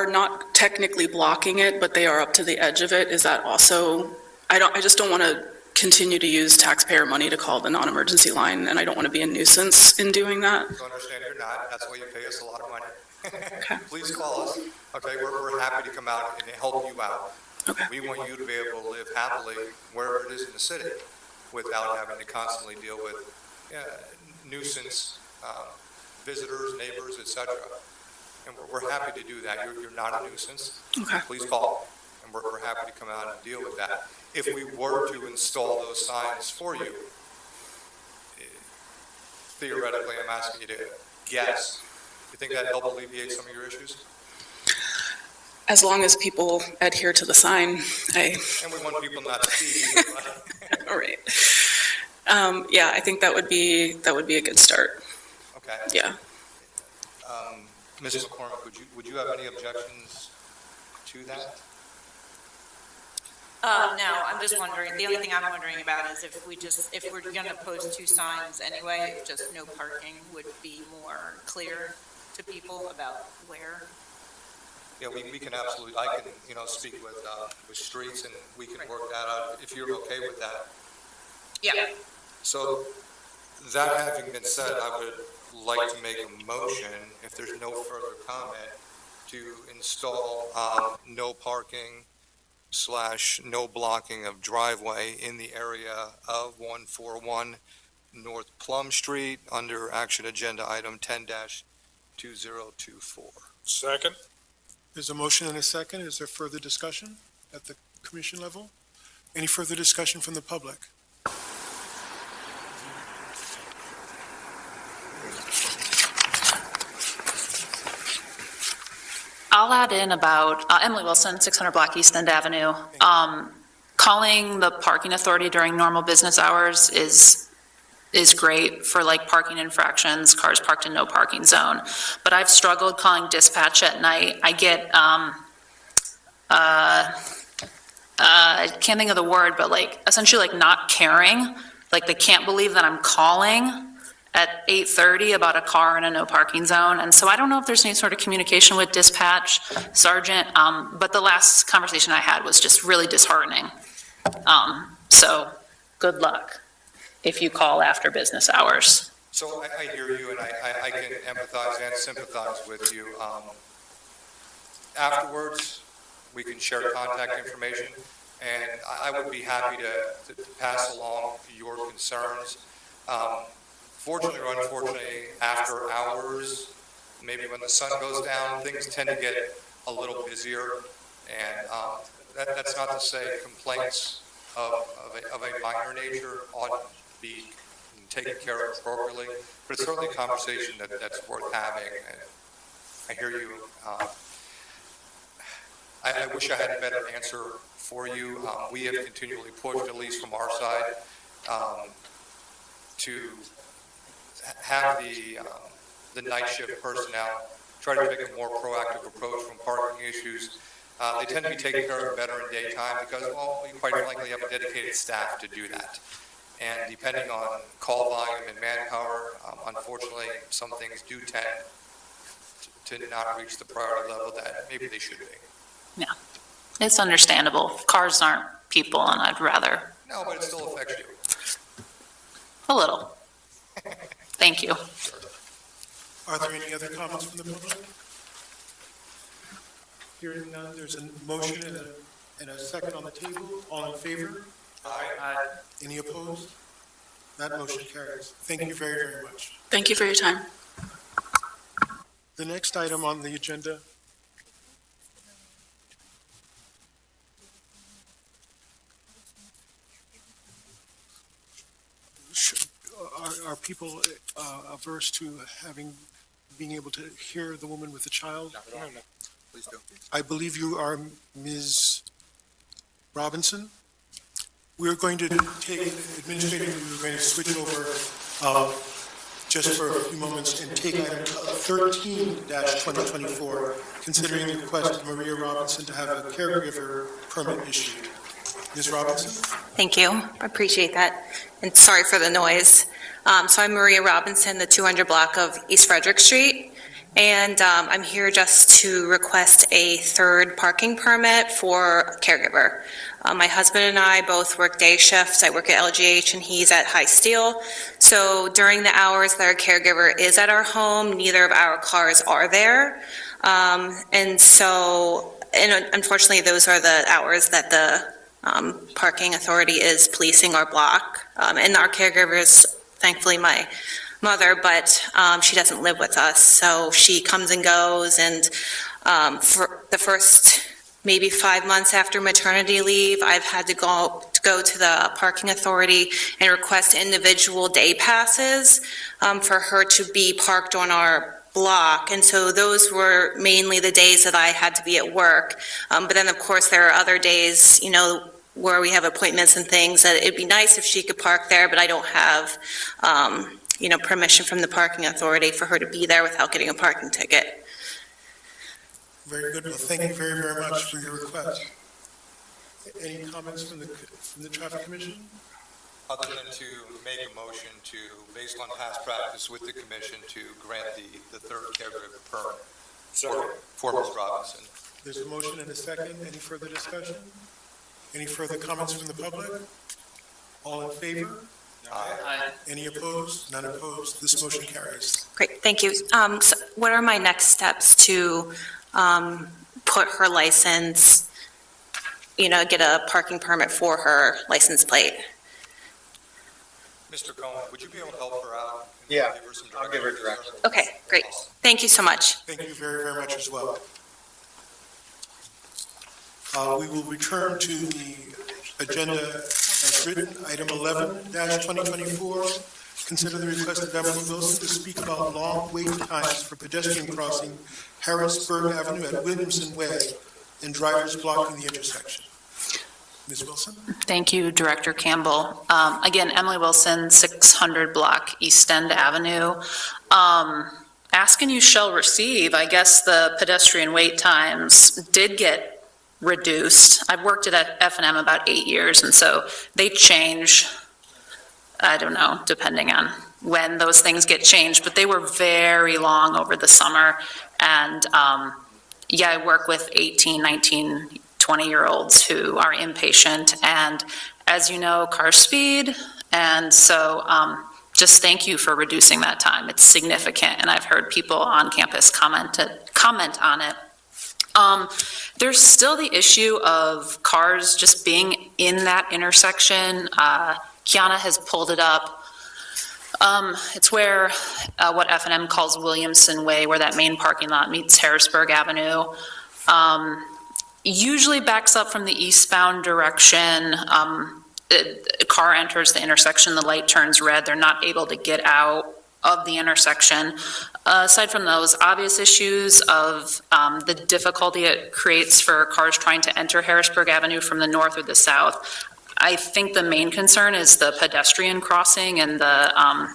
not technically blocking it, but they are up to the edge of it, is that also, I just don't want to continue to use taxpayer money to call the non-emergency line, and I don't want to be a nuisance in doing that. So understand you're not, that's why you pay us a lot of money. Please call us, okay, we're happy to come out and help you out. Okay. We want you to be able to live happily wherever it is in the city without having to constantly deal with nuisance, visitors, neighbors, et cetera. And we're happy to do that. You're not a nuisance. Okay. Please call, and we're happy to come out and deal with that. If we were to install those signs for you, theoretically, I'm asking you to guess, you think that'd help alleviate some of your issues? As long as people adhere to the sign, And we want people not to see either, right? all right. Yeah, I think that would be a good start. Okay. Yeah. Ms. McCormick, would you have any objections to that? No, I'm just wondering, the only thing I'm wondering about is if we're gonna post two signs anyway, if just no parking would be more clear to people about where. Yeah, we can absolutely, I can, speak with streets and we can work that out if you're okay with that. Yeah. So that having been said, I would like to make a motion, if there's no further comment, to install no parking / no blocking of driveway in the area of 141 North Plum Street under action agenda item 10-2024. Second? There's a motion and a second. Is there further discussion at the commission level? Any further discussion from the public? I'll add in about, Emily Wilson, 600 Block East End Avenue. Calling the parking authority during normal business hours is great for like parking infractions, cars parked in no parking zone. But I've struggled calling dispatch at night. I get, I can't think of the word, but like essentially like not caring. Like they can't believe that I'm calling at 8:30 about a car in a no parking zone. And so I don't know if there's any sort of communication with dispatch, Sergeant, but the last conversation I had was just really disheartening. So good luck if you call after business hours. So I hear you, and I can empathize and sympathize with you. Afterwards, we can share contact information, and I would be happy to pass along your concerns. Fortunately or unfortunately, after hours, maybe when the sun goes down, things tend to get a little busier, and that's not to say complaints of a minor nature ought to be taken care of appropriately, but it's certainly a conversation that's worth having. And I hear you. I wish I had a better answer for you. We have continually pushed, at least from our side, to have the night shift personnel try to take a more proactive approach from parking issues. They tend to be taken care of better in daytime because, well, we quite frankly have a dedicated staff to do that. And depending on call volume and manpower, unfortunately, some things do tend to not reach the priority level that maybe they should be. Yeah, it's understandable. Cars aren't people, and I'd rather No, but it still affects you. a little. Thank you. Are there any other comments from the public? Hearing none, there's a motion and a second on the table. All in favor? Aye. Any opposed? That motion carries. Thank you very, very much. Thank you for your time. The next item on the agenda are people averse to being able to hear the woman with the child? No. Please do. I believe you are Ms. Robinson. We're going to take, administratively, we're going to switch over just for a few moments and take item 13-2024, considering the request of Maria Robinson to have a caregiver permit issued. Ms. Robinson? Thank you. I appreciate that. And sorry for the noise. So I'm Maria Robinson, the 200 block of East Frederick Street. And I'm here just to request a third parking permit for a caregiver. My husband and I both work day shifts. I work at LGH and he's at High Steel. So during the hours that our caregiver is at our home, neither of our cars are there. And unfortunately, those are the hours that the parking authority is policing our block. And our caregiver is thankfully my mother, but she doesn't live with us. So she comes and goes. And for the first maybe 5 months after maternity leave, I've had to go to the parking authority and request individual day passes for her to be parked on our block. And so those were mainly the days that I had to be at work. But then, of course, there are other days, where we have appointments and things that it'd be nice if she could park there, but I don't have, permission from the parking authority for her to be there without getting a parking ticket. Very good. Well, thank you very, very much for your request. Any comments from the Traffic Commission? Other than to make a motion to, based on past practice with the commission, to grant the third caregiver permit for Ms. Robinson. There's a motion and a second. Any further discussion? Any further comments from the public? All in favor? Aye. Any opposed? None opposed. This motion carries. Great, thank you. So what are my next steps to put her license, get a parking permit for her license plate? Mr. Cohen, would you be able to help her out? Yeah, Give her some I'll give her direction. Okay, great. Thank you so much. Thank you very, very much as well. We will return to the agenda as written. Item 11-2024, consider the request of Emily Wilson to speak about long wait times for pedestrian crossing Harrisburg Avenue at Williamson Way and drivers blocking the intersection. Ms. Wilson? Thank you, Director Campbell. Again, Emily Wilson, 600 block East End Avenue. Ask and you shall receive. I guess the pedestrian wait times did get reduced. I've worked at F&M about 8 years, and so they change, I don't know, depending on when those things get changed, but they were very long over the summer. And I work with 18, 19, 20-year-olds who are impatient, and as you know, cars speed, and so just thank you for reducing that time. It's significant, and I've heard people on campus comment on it. There's still the issue of cars just being in that intersection. Kiana has pulled it up. It's where what F&M calls Williamson Way, where that main parking lot meets Harrisburg Avenue. Usually backs up from the eastbound direction. A car enters the intersection, the light turns red, they're not able to get out of the intersection. Aside from those obvious issues of the difficulty it creates for cars trying to enter Harrisburg Avenue from the north or the south, I think the main concern is the pedestrian crossing and the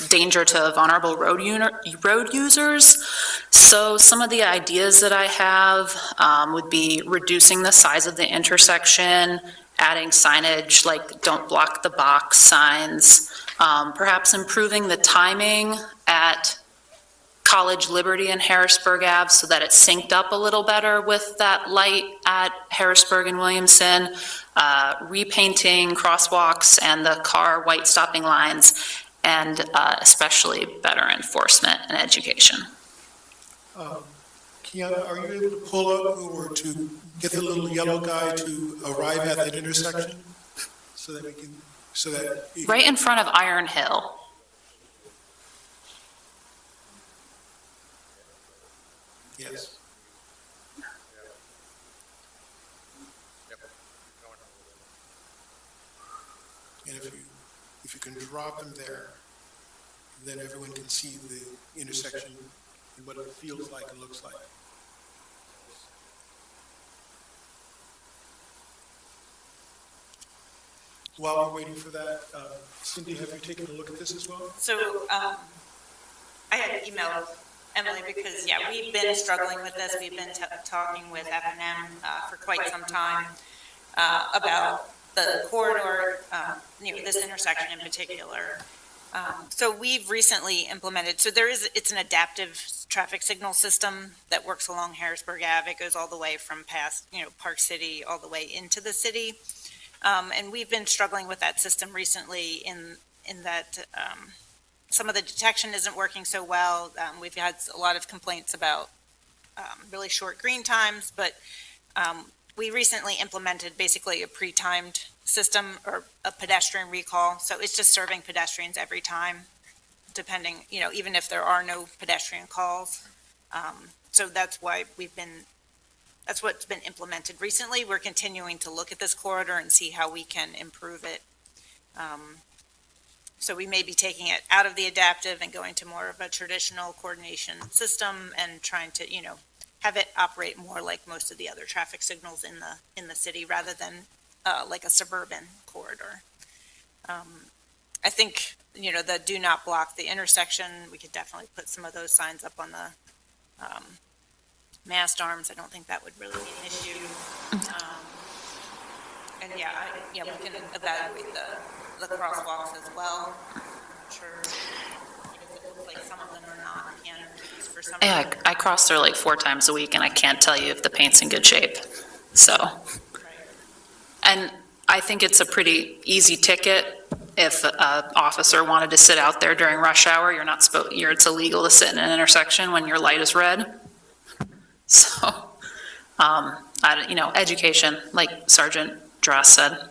danger to vulnerable road users. So some of the ideas that I have would be reducing the size of the intersection, adding signage like "Don't block the box" signs, perhaps improving the timing at College Liberty and Harrisburg Ave so that it's synced up a little better with that light at Harrisburg and Williamson, repainting crosswalks and the car white stopping lines, and especially better enforcement and education. Kiana, are you able to pull up or to get the little yellow guy to arrive at that intersection so that we can, Right in front of Iron Hill. Yes. And if you can drop them there, then everyone can see the intersection and what it feels like and looks like. While we're waiting for that, Cindy, have you taken a look at this as well? So I had emailed Emily because, we've been struggling with this. We've been talking with F&M for quite some time about the corridor, this intersection in particular. So we've recently implemented, it's an adaptive traffic signal system that works along Harrisburg Ave. It goes all the way from past, Park City, all the way into the city. And we've been struggling with that system recently in that some of the detection isn't working so well. We've had a lot of complaints about really short green times, but we recently implemented basically a pre-timed system or a pedestrian recall. So it's just serving pedestrians every time, depending, even if there are no pedestrian calls. So that's why that's what's been implemented recently. We're continuing to look at this corridor and see how we can improve it. So we may be taking it out of the adaptive and going to more of a traditional coordination system and trying to, have it operate more like most of the other traffic signals in the city rather than like a suburban corridor. I think, the do not block the intersection, we could definitely put some of those signs up on the mast arms. I don't think that would really be an issue. And we can evaluate the crosswalks as well. I'm sure if it looks like some of them are not canopy keys for some Yeah, reason. I cross there like 4 times a week, and I can't tell you if the paint's in good shape. So, and I think it's a pretty easy ticket. If an officer wanted to sit out there during rush hour, it's illegal to sit in an intersection when your light is red. So, education, like Sergeant Dross said.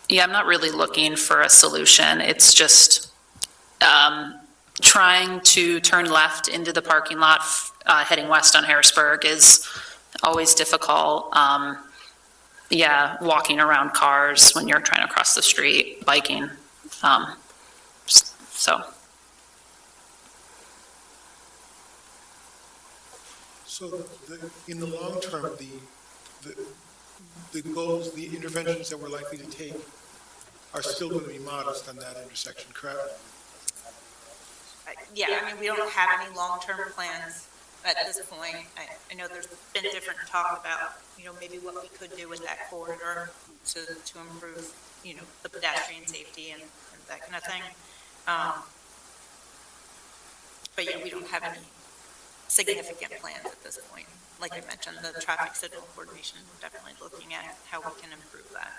Yeah, I'm not really looking for a solution. It's just trying to turn left into the parking lot heading west on Harrisburg is always difficult. Walking around cars when you're trying to cross the street, biking. So. So in the long term, the goals, the interventions that we're likely to take are still going to be modest on that intersection, correct? We don't have any long-term plans at this point. I know there's been different talk about, maybe what we could do with that corridor to improve, the pedestrian safety and that kind of thing. But we don't have any significant plans at this point. Like I mentioned, the traffic signal coordination, we're definitely looking at how we can improve that.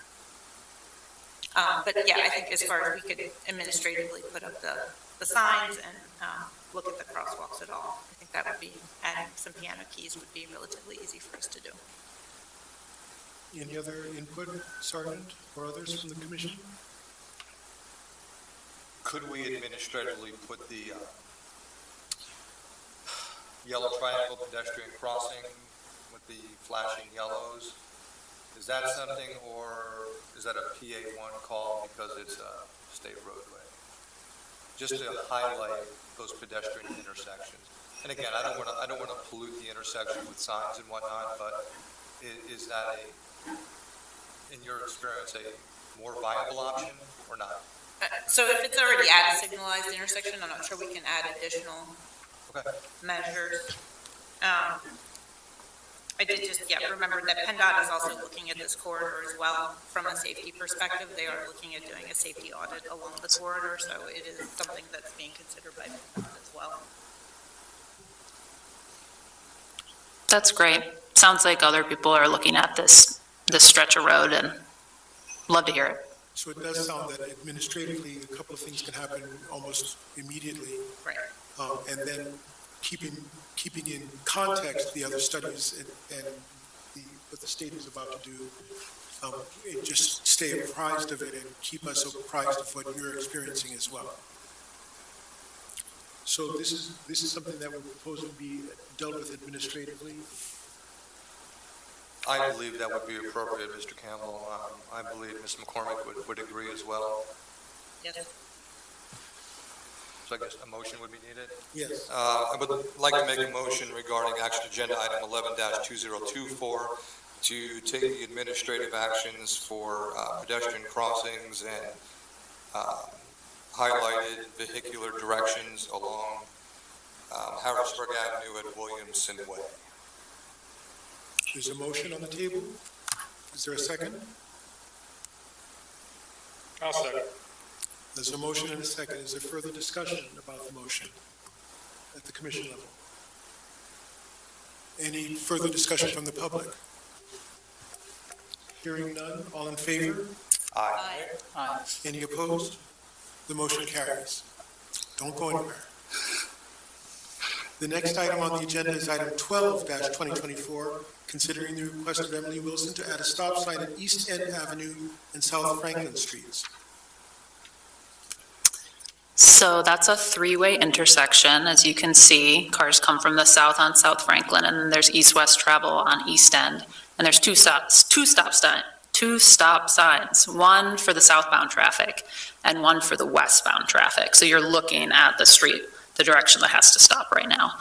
But I think as far as we could administratively put up the signs and look at the crosswalks at all, I think that would be, adding some piano keys would be relatively easy for us to do. Any other input, Sergeant, or others from the commission? Could we administratively put the yellow triangle pedestrian crossing with the flashing yellows? Is that something, or is that a PA1 call because it's a state roadway? Just to highlight those pedestrian intersections. And again, I don't want to pollute the intersection with signs and whatnot, but is that in your experience, a more viable option or not? So if it's already at a signalized intersection, I'm not sure we can add additional measures. I did just, remember that PennDOT is also looking at this corridor as well from a safety perspective. They are looking at doing a safety audit along the corridor, so it is something that's being considered by PennDOT as well. That's great. Sounds like other people are looking at this stretch of road, and love to hear it. So it does sound that administratively, a couple of things can happen almost immediately. Right. And then keeping in context the other studies and what the state is about to do, and just stay apprised of it and keep us apprised of what you're experiencing as well. So this is something that we're proposing to be dealt with administratively. I believe that would be appropriate, Mr. Campbell. I believe Ms. McCormick would agree as well. Yes. So I guess a motion would be needed. Yes. I would like to make a motion regarding action agenda item 11-2024 to take the administrative actions for pedestrian crossings and highlighted vehicular directions along Harrisburg Avenue at Williamson Way. There's a motion on the table. Is there a second? I'll second. There's a motion and a second. Is there further discussion about the motion at the commission level? Any further discussion from the public? Hearing none, all in favor? Aye. Aye. Any opposed? The motion carries. Don't go anywhere. The next item on the agenda is item 12-2024, considering the request of Emily Wilson to add a stop sign at East End Avenue and South Franklin Streets. So that's a three-way intersection. As you can see, cars come from the south on South Franklin, and then there's east-west travel on East End. And there's two stop signs, one for the southbound traffic and one for the westbound traffic. So you're looking at the street, the direction that has to stop right now.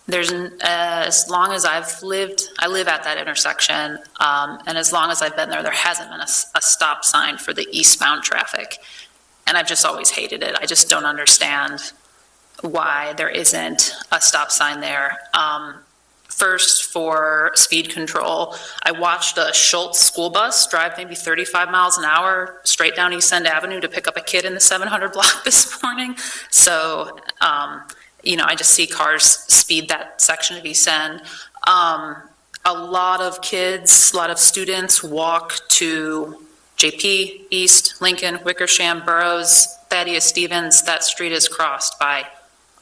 There's, as long as I've lived, I live at that intersection, and as long as I've been there, there hasn't been a stop sign for the eastbound traffic. And I've just always hated it. I just don't understand why there isn't a stop sign there. First, for speed control, I watched a Schultz school bus drive maybe 35 miles an hour straight down East End Avenue to pick up a kid in the 700 block this morning. So, I just see cars speed that section of East End. A lot of kids, a lot of students walk to JP, East, Lincoln, Wickersham, Burroughs, Thaddeus Stevens. That street is crossed by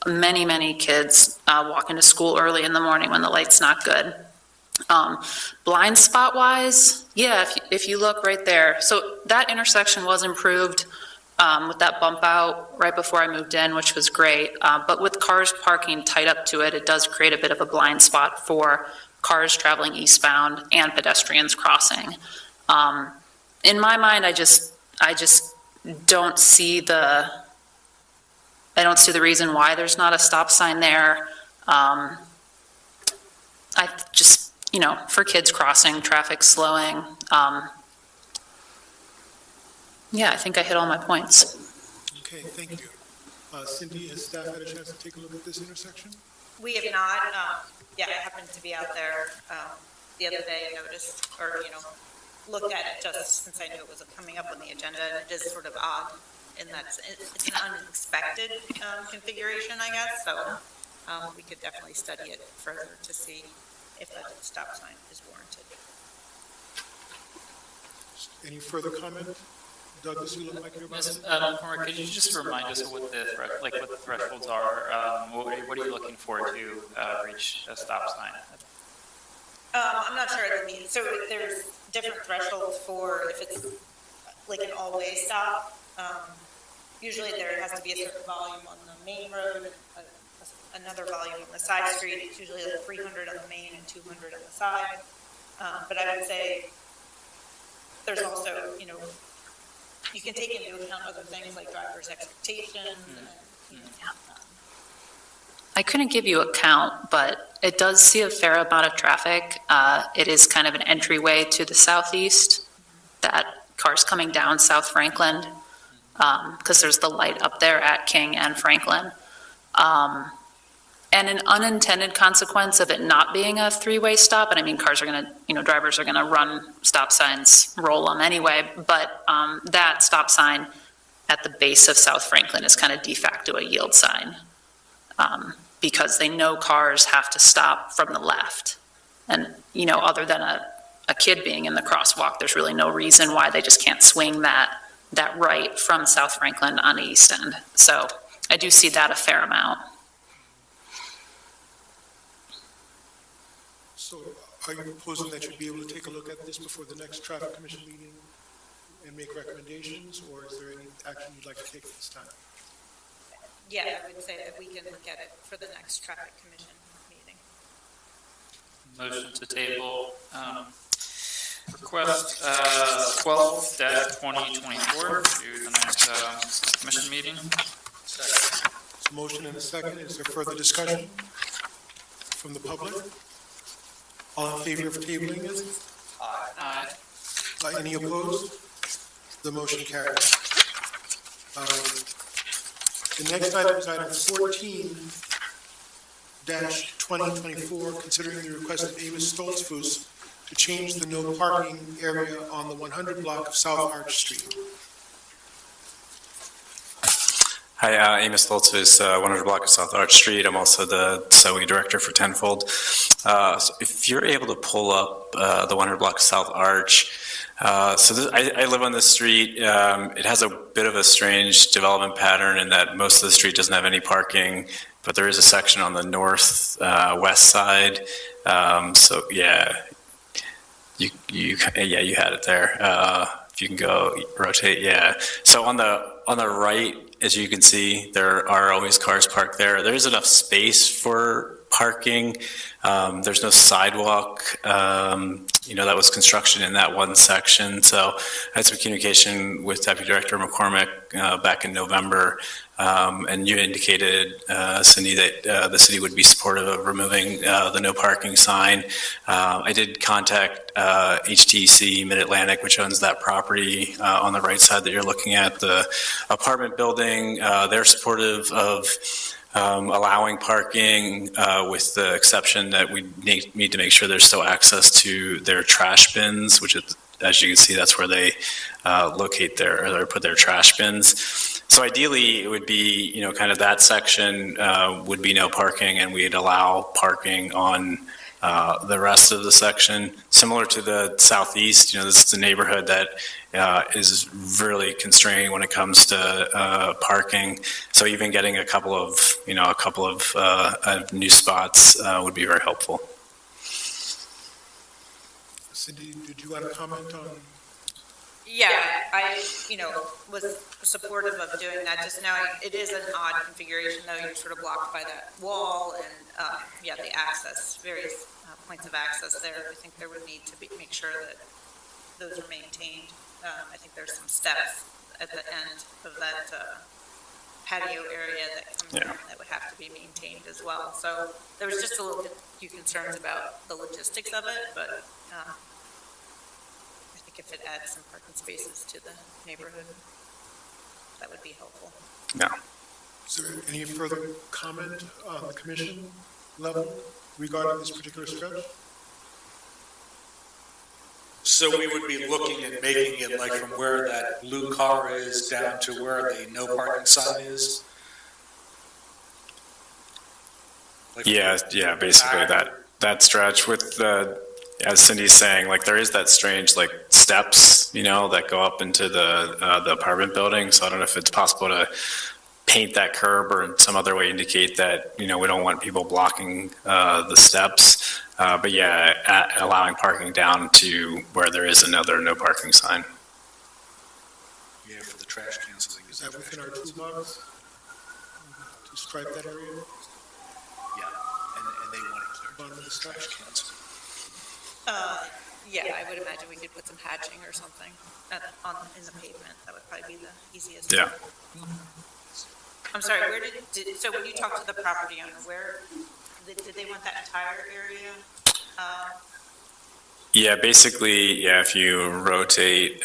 many, many kids walking to school early in the morning when the light's not good. Blind spot wise, yeah, if you look right there. So that intersection was improved with that bump out right before I moved in, which was great. But with cars parking tight up to it, it does create a bit of a blind spot for cars traveling eastbound and pedestrians crossing. In my mind, I just don't see the reason why there's not a stop sign there. I just, for kids crossing, traffic slowing. Yeah, I think I hit all my points. Okay, thank you. Cindy, has staff had a chance to take a look at this intersection? We have not, I happened to be out there the other day, noticed, or, looked at it just since I knew it was coming up on the agenda, and it is sort of odd in that it's an unexpected configuration, I guess, so we could definitely study it further to see if a stop sign is warranted. Any further comment? Douglas, you look like you're about Ms. to... McCormick, could you just remind us what the thresholds are? What are you looking for to reach a stop sign? I'm not sure what I mean. So there's different thresholds for if it's like an all-way stop. Usually there has to be a certain volume on the main road, another volume on the side street. It's usually like 300 on the main and 200 on the side. But I would say there's also, you can take into account other things like driver's expectations. And, I couldn't give you a count, but it does see a fair amount of traffic. It is kind of an entryway to the southeast, that cars coming down South Franklin, because there's the light up there at King and Franklin. And an unintended consequence of it not being a three-way stop, and I mean, cars are going to, drivers are going to run stop signs, roll them anyway, but that stop sign at the base of South Franklin is kind of de facto a yield sign. Because they know cars have to stop from the left. And, other than a kid being in the crosswalk, there's really no reason why they just can't swing that right from South Franklin on the East End. So I do see that a fair amount. So are you proposing that you'd be able to take a look at this before the next traffic commission meeting and make recommendations, or is there any action you'd like to take at this time? yeah, I would say that we can look at it for the next traffic commission meeting. Motion to table, request 12-2024 to the next commission meeting. So motion and a second. Is there further discussion from the public? All in favor of tabling it? Aye. Any opposed? The motion carries. The next item is item 14-2024, considering the request of Amos Stoltzfus to change the no parking area on the 100 block of South Arch Street. Hi, Amos Stoltzfus, 100 block of South Arch Street. I'm also the SOE director for Tenfold. So if you're able to pull up the 100 block of South Arch, I live on this street. It has a bit of a strange development pattern in that most of the street doesn't have any parking, but there is a section on the north west side. So yeah, you had it there. If you can go rotate, yeah. So on the right, as you can see, there are always cars parked there. There is enough space for parking. There's no sidewalk. That was construction in that one section. So I had some communication with Deputy Director McCormick back in November, and you indicated, Cindy, that the city would be supportive of removing the no parking sign. I did contact HTC Mid-Atlantic, which owns that property on the right side that you're looking at, the apartment building. They're supportive of allowing parking with the exception that we need to make sure there's still access to their trash bins, which is, as you can see, that's where they locate or put their trash bins. So ideally, it would be, kind of that section would be no parking, and we'd allow parking on the rest of the section. Similar to the southeast, this is a neighborhood that is really constrained when it comes to parking. So even getting a couple of new spots would be very helpful. Cindy, did you want to comment on? Yeah, I, was supportive of doing that. Just now, it is an odd configuration, though. You're sort of blocked by that wall and, the access, various points of access there. I think there would need to make sure that those are maintained. I think there's some steps at the end of that patio area that comes in that would have to be maintained as well. So there was just a few concerns about the logistics of it, but I think if it adds some parking spaces to the neighborhood, that would be helpful. Yeah. Is there any further comment on the commission level regarding this particular stretch? So we would be looking at making it like from where that blue car is down to where the no parking sign is? Yeah, basically that stretch with the, as Cindy's saying, there is that strange steps, that go up into the apartment building. So I don't know if it's possible to paint that curb or in some other way indicate that, we don't want people blocking the steps. But yeah, allowing parking down to where there is another no parking sign. Yeah, for the trash cans. I think Is that within our toolbox to stripe that area? Yeah, and they want it clear. Bottom of the trash cans. I would imagine we could put some hatching or something in the pavement. That would probably be the easiest. Yeah. I'm sorry, so when you talked to the property owner, where, did they want that entire area? Yeah, basically, if you rotate,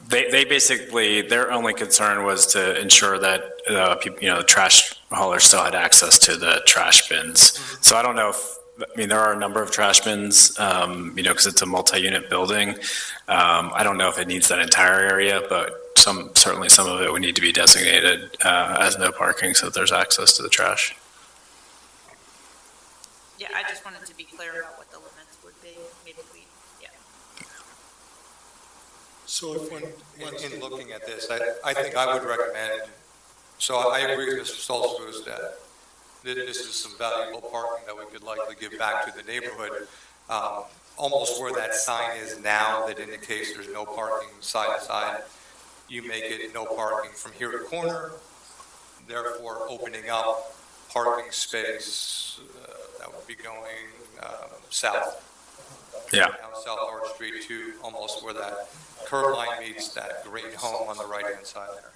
they basically, their only concern was to ensure that people, the trash haulers still had access to the trash bins. So I don't know there are a number of trash bins, because it's a multi-unit building. I don't know if it needs that entire area, but certainly some of it would need to be designated as no parking so that there's access to the trash. Yeah, I just wanted to be clear about what the limits would be. Maybe So if one wants In looking at this, I think I would recommend, so I agree with Mr. Stoltzfus that this is some valuable parking that we could likely give back to the neighborhood. Almost where that sign is now that indicates there's no parking side to side, you make it no parking from here to corner, therefore opening up parking space that would be going south. Yeah. Down South Arch Street to almost where that curb line meets that green home on the right-hand side there.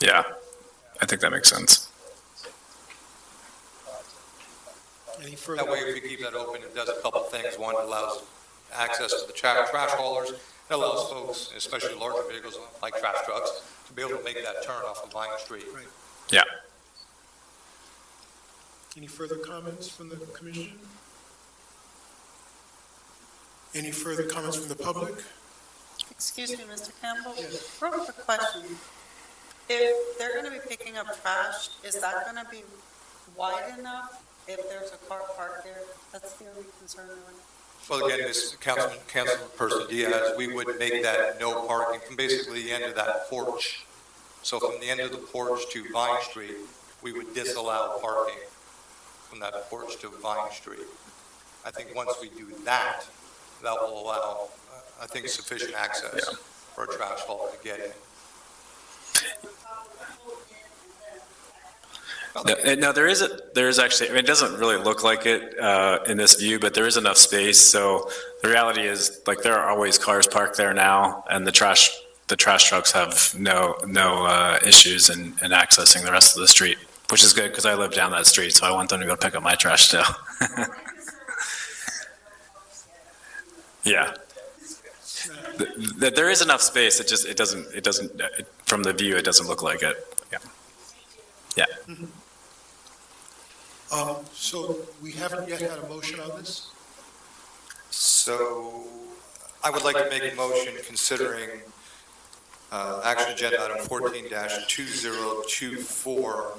Yeah, I think that makes sense. any further. That way, if you keep that open, it does a couple things. One, it allows access to the trash haulers. It allows folks, especially larger vehicles like trash trucks, to be able to make that turn off of Vine Street. Right. Yeah. Any further comments from the commission? Any further comments from the public? Excuse me, Mr. Campbell, real quick question. If they're gonna be picking up trash, is that gonna be wide enough if there's a car parked there? That's the only concern really. Well, again, this Councilperson Diaz, we would make that no parking from basically the end of that porch. So from the end of the porch to Vine Street, we would disallow parking from that porch to Vine Street. I think once we do that, that will allow, I think, sufficient access for a trash haul to get in. No, there is actually, I mean, it doesn't really look like it in this view, but there is enough space. So the reality is, like, there are always cars parked there now, and the trash trucks have no issues in accessing the rest of the street, which is good because I live down that street, so I want them to go pick up my trash too. Yeah. There is enough space. It doesn't, from the view, it doesn't look like it. Yeah. Yeah. So we haven't yet had a motion on this? So I would like to make a motion considering action agenda item 14-2024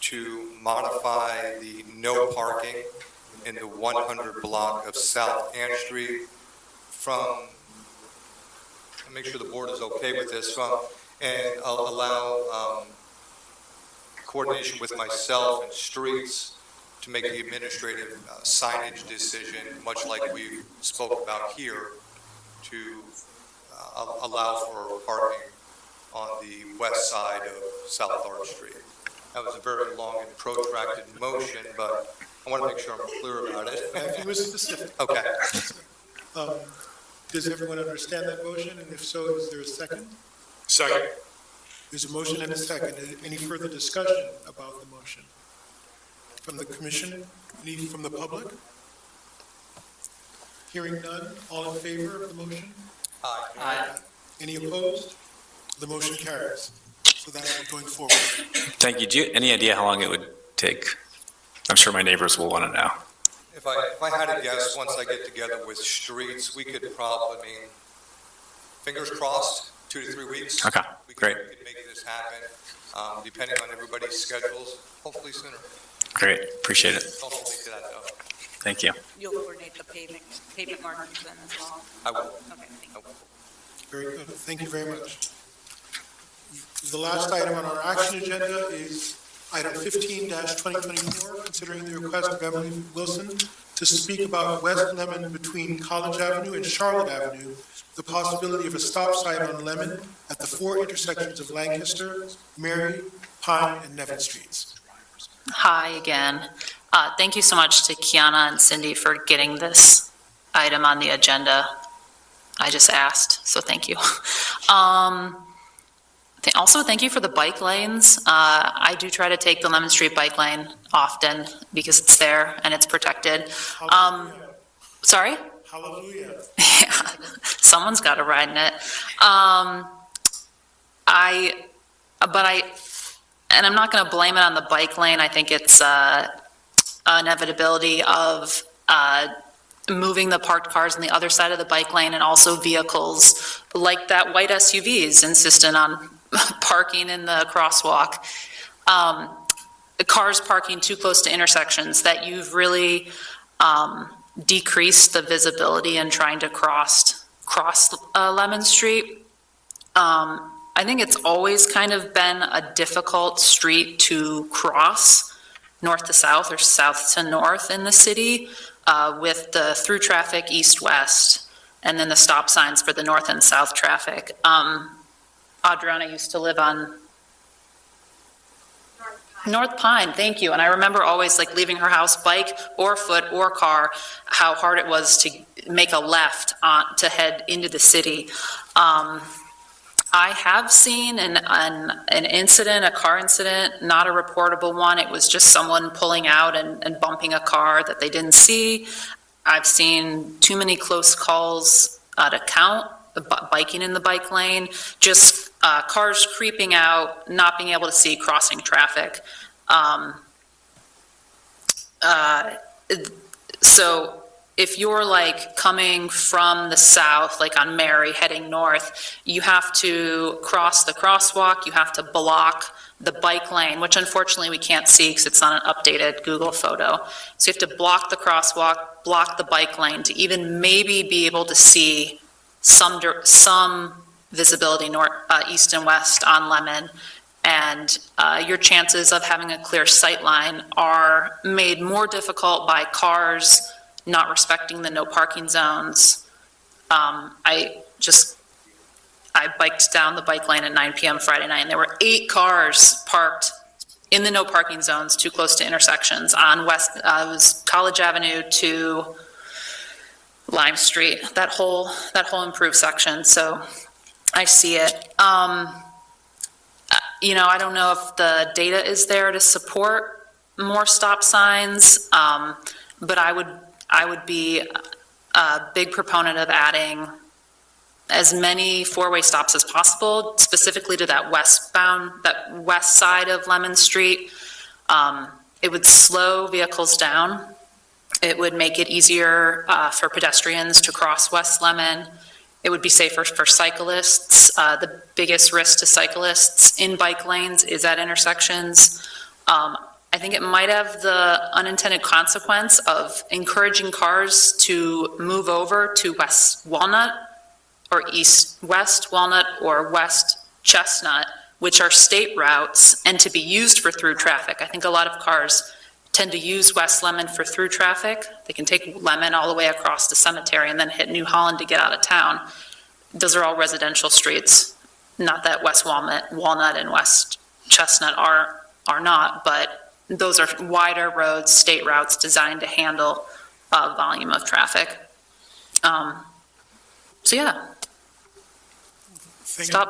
to modify the no parking in the 100 block of South Ann Street from, make sure the board is okay with this, and I'll allow coordination with myself and streets to make the administrative signage decision, much like we spoke about here, to allow for parking on the west side of South Arch Street. That was a very long and protracted motion, but I want to make sure I'm clear about it. If you were specific. Okay. Does everyone understand that motion? And if so, is there a second? Second. There's a motion and a second. Any further discussion about the motion? From the commission? Any from the public? Hearing none. All in favor of the motion? Aye. Any opposed? The motion carries. So that's going forward. Thank you. Do you any idea how long it would take? I'm sure my neighbors will want to know. If I had to guess, once I get together with streets, we could probably, fingers crossed, 2 to 3 weeks. Okay, great. We could make this happen, depending on everybody's schedules, hopefully sooner. Great. Appreciate it. Don't hold me to that, though. Thank you. You'll coordinate the pavement markings then as well? I will. Okay, thank you. Very good. Thank you very much. The last item on our action agenda is item 15-2024, considering the request of Emily Wilson to speak about West Lemon between College Avenue and Charlotte Avenue, the possibility of a stop sign on Lemon at the 4 intersections of Lancaster, Mary, Pine, and Nevin Streets. Hi again. Thank you so much to Kiana and Cindy for getting this item on the agenda. I just asked, so thank you. Also, thank you for the bike lanes. I do try to take the Lemon Street bike lane often because it's there and it's protected. Sorry? Hallelujah. Yeah, someone's got to ride in it. And I'm not going to blame it on the bike lane. I think it's inevitability of moving the parked cars on the other side of the bike lane, and also vehicles like that white SUV is insistent on parking in the crosswalk. The cars parking too close to intersections, that you've really decreased the visibility in trying to cross Lemon Street. I think it's always kind of been a difficult street to cross, north to south or south to north in the city, with the through traffic east-west, and then the stop signs for the north and south traffic. Adriana used to live on North Pine, thank you. And I remember always like leaving her house, bike or foot or car, how hard it was to make a left to head into the city. I have seen an incident, a car incident, not a reportable one. It was just someone pulling out and bumping a car that they didn't see. I've seen too many close calls to count, biking in the bike lane, just cars creeping out, not being able to see, crossing traffic. So if you're like coming from the south, like on Mary heading north, you have to cross the crosswalk, you have to block the bike lane, which unfortunately we can't see because it's not an updated Google photo. So you have to block the crosswalk, block the bike lane to even maybe be able to see some visibility north, east and west on Lemon. And your chances of having a clear sight line are made more difficult by cars not respecting the no parking zones. I biked down the bike lane at 9 p.m. Friday night, and there were 8 cars parked in the no parking zones too close to intersections on West, it was College Avenue to Lime Street, that whole improved section. So I see it. I don't know if the data is there to support more stop signs, but I would be a big proponent of adding as many four-way stops as possible, specifically to that west side of Lemon Street. It would slow vehicles down. It would make it easier for pedestrians to cross West Lemon. It would be safer for cyclists. The biggest risk to cyclists in bike lanes is at intersections. I think it might have the unintended consequence of encouraging cars to move over to West Walnut or East West Walnut or West Chestnut, which are state routes, and to be used for through traffic. I think a lot of cars tend to use West Lemon for through traffic. They can take Lemon all the way across the cemetery and then hit New Holland to get out of town. Those are all residential streets. Not that West Walnut and West Chestnut are not, but those are wider roads, state routes designed to handle volume of traffic. So yeah,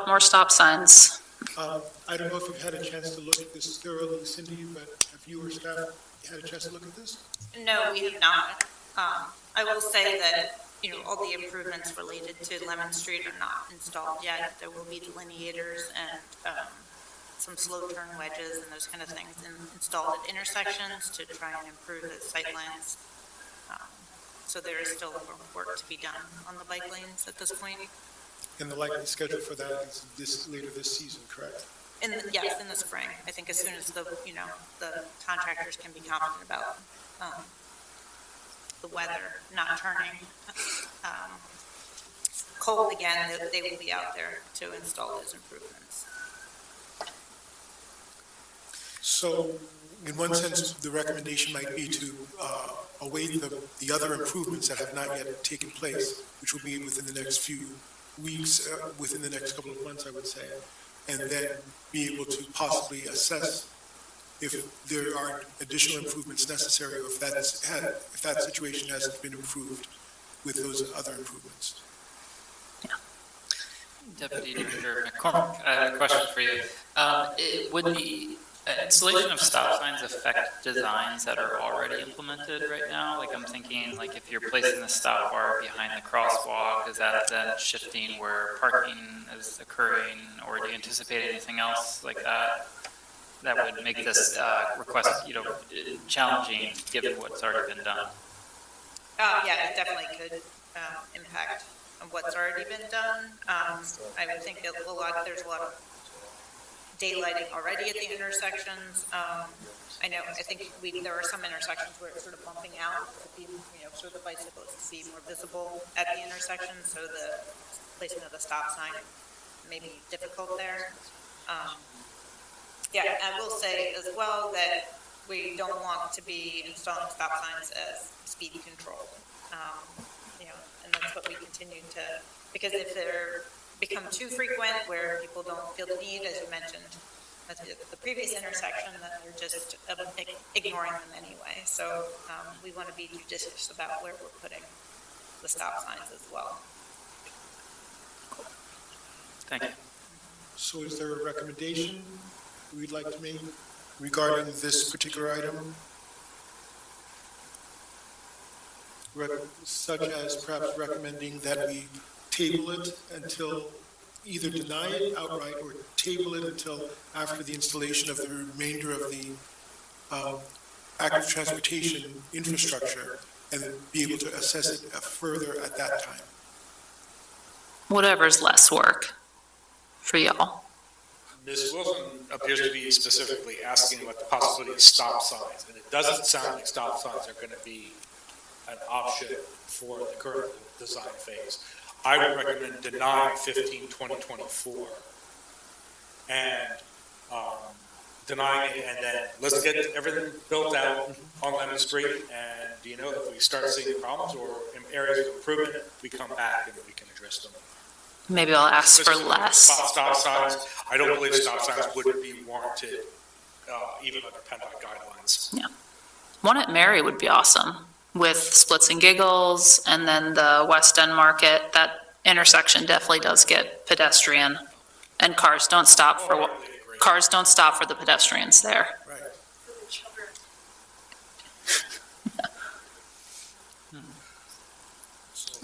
more stop signs. I don't know if you've had a chance to look at this thoroughly, Cindy, but have you or staff had a chance to look at this? No, we have not. I will say that, all the improvements related to Lemon Street are not installed yet. There will be delineators and some slow turn wedges and those kind of things installed at intersections to try and improve the sight lines. So there is still work to be done on the bike lanes at this point. And the likely schedule for that is later this season, correct? Yes, in the spring. I think as soon as the contractors can be confident about the weather not turning cold again, they will be out there to install those improvements. So, in one sense, the recommendation might be to await the other improvements that have not yet taken place, which will be within the next few weeks, within the next couple of months, I would say, and then be able to possibly assess if there are additional improvements necessary, or if that situation hasn't been improved with those other improvements. Deputy Director McCormick, I have a question for you. Would the installation of stop signs affect designs that are already implemented right now? Like I'm thinking, like if you're placing the stop bar behind the crosswalk, is that then shifting where parking is occurring, or do you anticipate anything else like that that would make this request, challenging given what's already been done? Yeah, it definitely could impact on what's already been done. I would think that there's a lot of daylighting already at the intersections. I think there are some intersections where it's sort of bumping out to be, so the bicyclists to be more visible at the intersection, so the placement of the stop sign may be difficult there. Yeah, I will say as well that we don't want to be installing stop signs as speed control. And that's what we continue to, because if they're become too frequent where people don't feel the need, as you mentioned, at the previous intersection, then they're just ignoring them anyway. So we want to be judicious about where we're putting the stop signs as well. Thank you. So is there a recommendation we'd like to make regarding this particular item? Such as perhaps recommending that we table it until, either deny it outright or table it until after the installation of the remainder of the active transportation infrastructure and then be able to assess it further at that time. Whatever's less work for y'all. Ms. Wilson appears to be specifically asking about the possibility of stop signs, and it doesn't sound like stop signs are going to be an option for the current design phase. I would recommend denying 15-2024 and denying it, and then let's get everything built out on Lemon Street, and if we start seeing problems or in areas of improvement, we come back and we can address them. Maybe I'll ask for less. Stop signs, I don't believe stop signs would be warranted, even under PennDOT guidelines. One at Mary would be awesome, with Splits and Giggles, and then the West End Market. That intersection definitely does get pedestrian, and cars don't stop for the pedestrians there.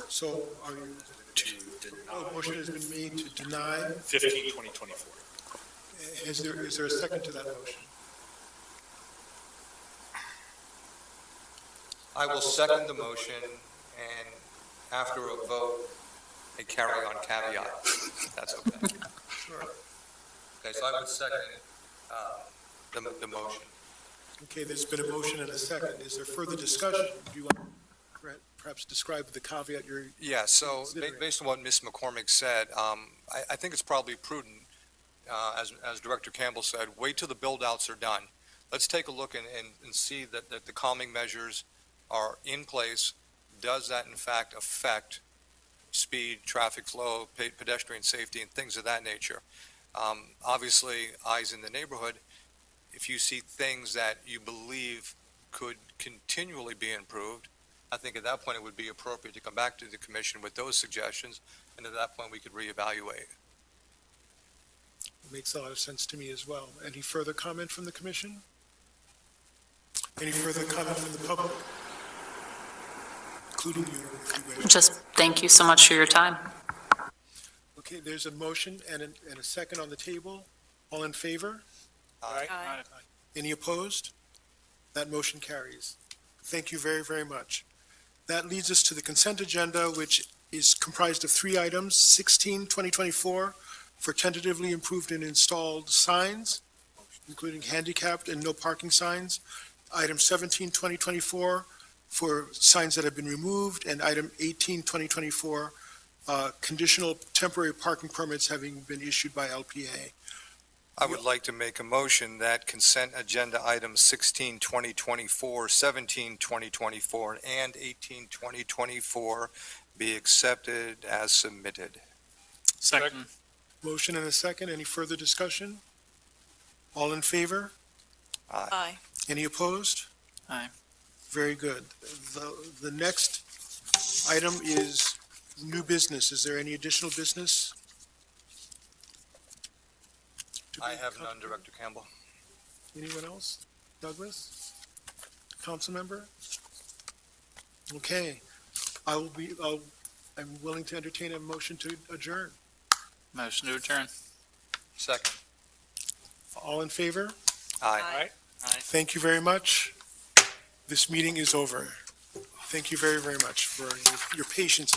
So are you, motion has been made to deny. 15-2024. Is there a second to that motion? I will second the motion, and after a vote, a carry-on caveat, if that's okay. Sure. Okay, so I would second the motion. Okay, there's been a motion and a second. Is there further discussion? Do you want to perhaps describe the caveat you're? Yeah, so considering? based on what Ms. McCormick said, I think it's probably prudent, as Director Campbell said, wait till the build-outs are done. Let's take a look and see that the calming measures are in place. Does that in fact affect speed, traffic flow, pedestrian safety, and things of that nature? Obviously, eyes in the neighborhood, if you see things that you believe could continually be improved, I think at that point it would be appropriate to come back to the commission with those suggestions, and at that point we could reevaluate. Makes a lot of sense to me as well. Any further comment from the commission? Any further comment from the public? Including you, if you wish. Just thank you so much for your time. Okay, there's a motion and a second on the table. All in favor? Aye. Any opposed? That motion carries. Thank you very, very much. That leads us to the consent agenda, which is comprised of 3 items: 16, 2024, for tentatively improved and installed signs, including handicapped and no parking signs; item 17, 2024, for signs that have been removed; and item 18, 2024, conditional temporary parking permits having been issued by LPA. I would like to make a motion that consent agenda items 16, 2024, 17, 2024, and 18, 2024 be accepted as submitted. Second. Motion and a second. Any further discussion? All in favor? Aye. Any opposed? Aye. Very good. The next item is new business. Is there any additional business? I have none, Director Campbell. Anyone else? Douglas? Council member? Okay. I'm willing to entertain a motion to adjourn. Motion to adjourn. Second. All in favor? Aye. Thank you very much. This meeting is over. Thank you very, very much for your patience.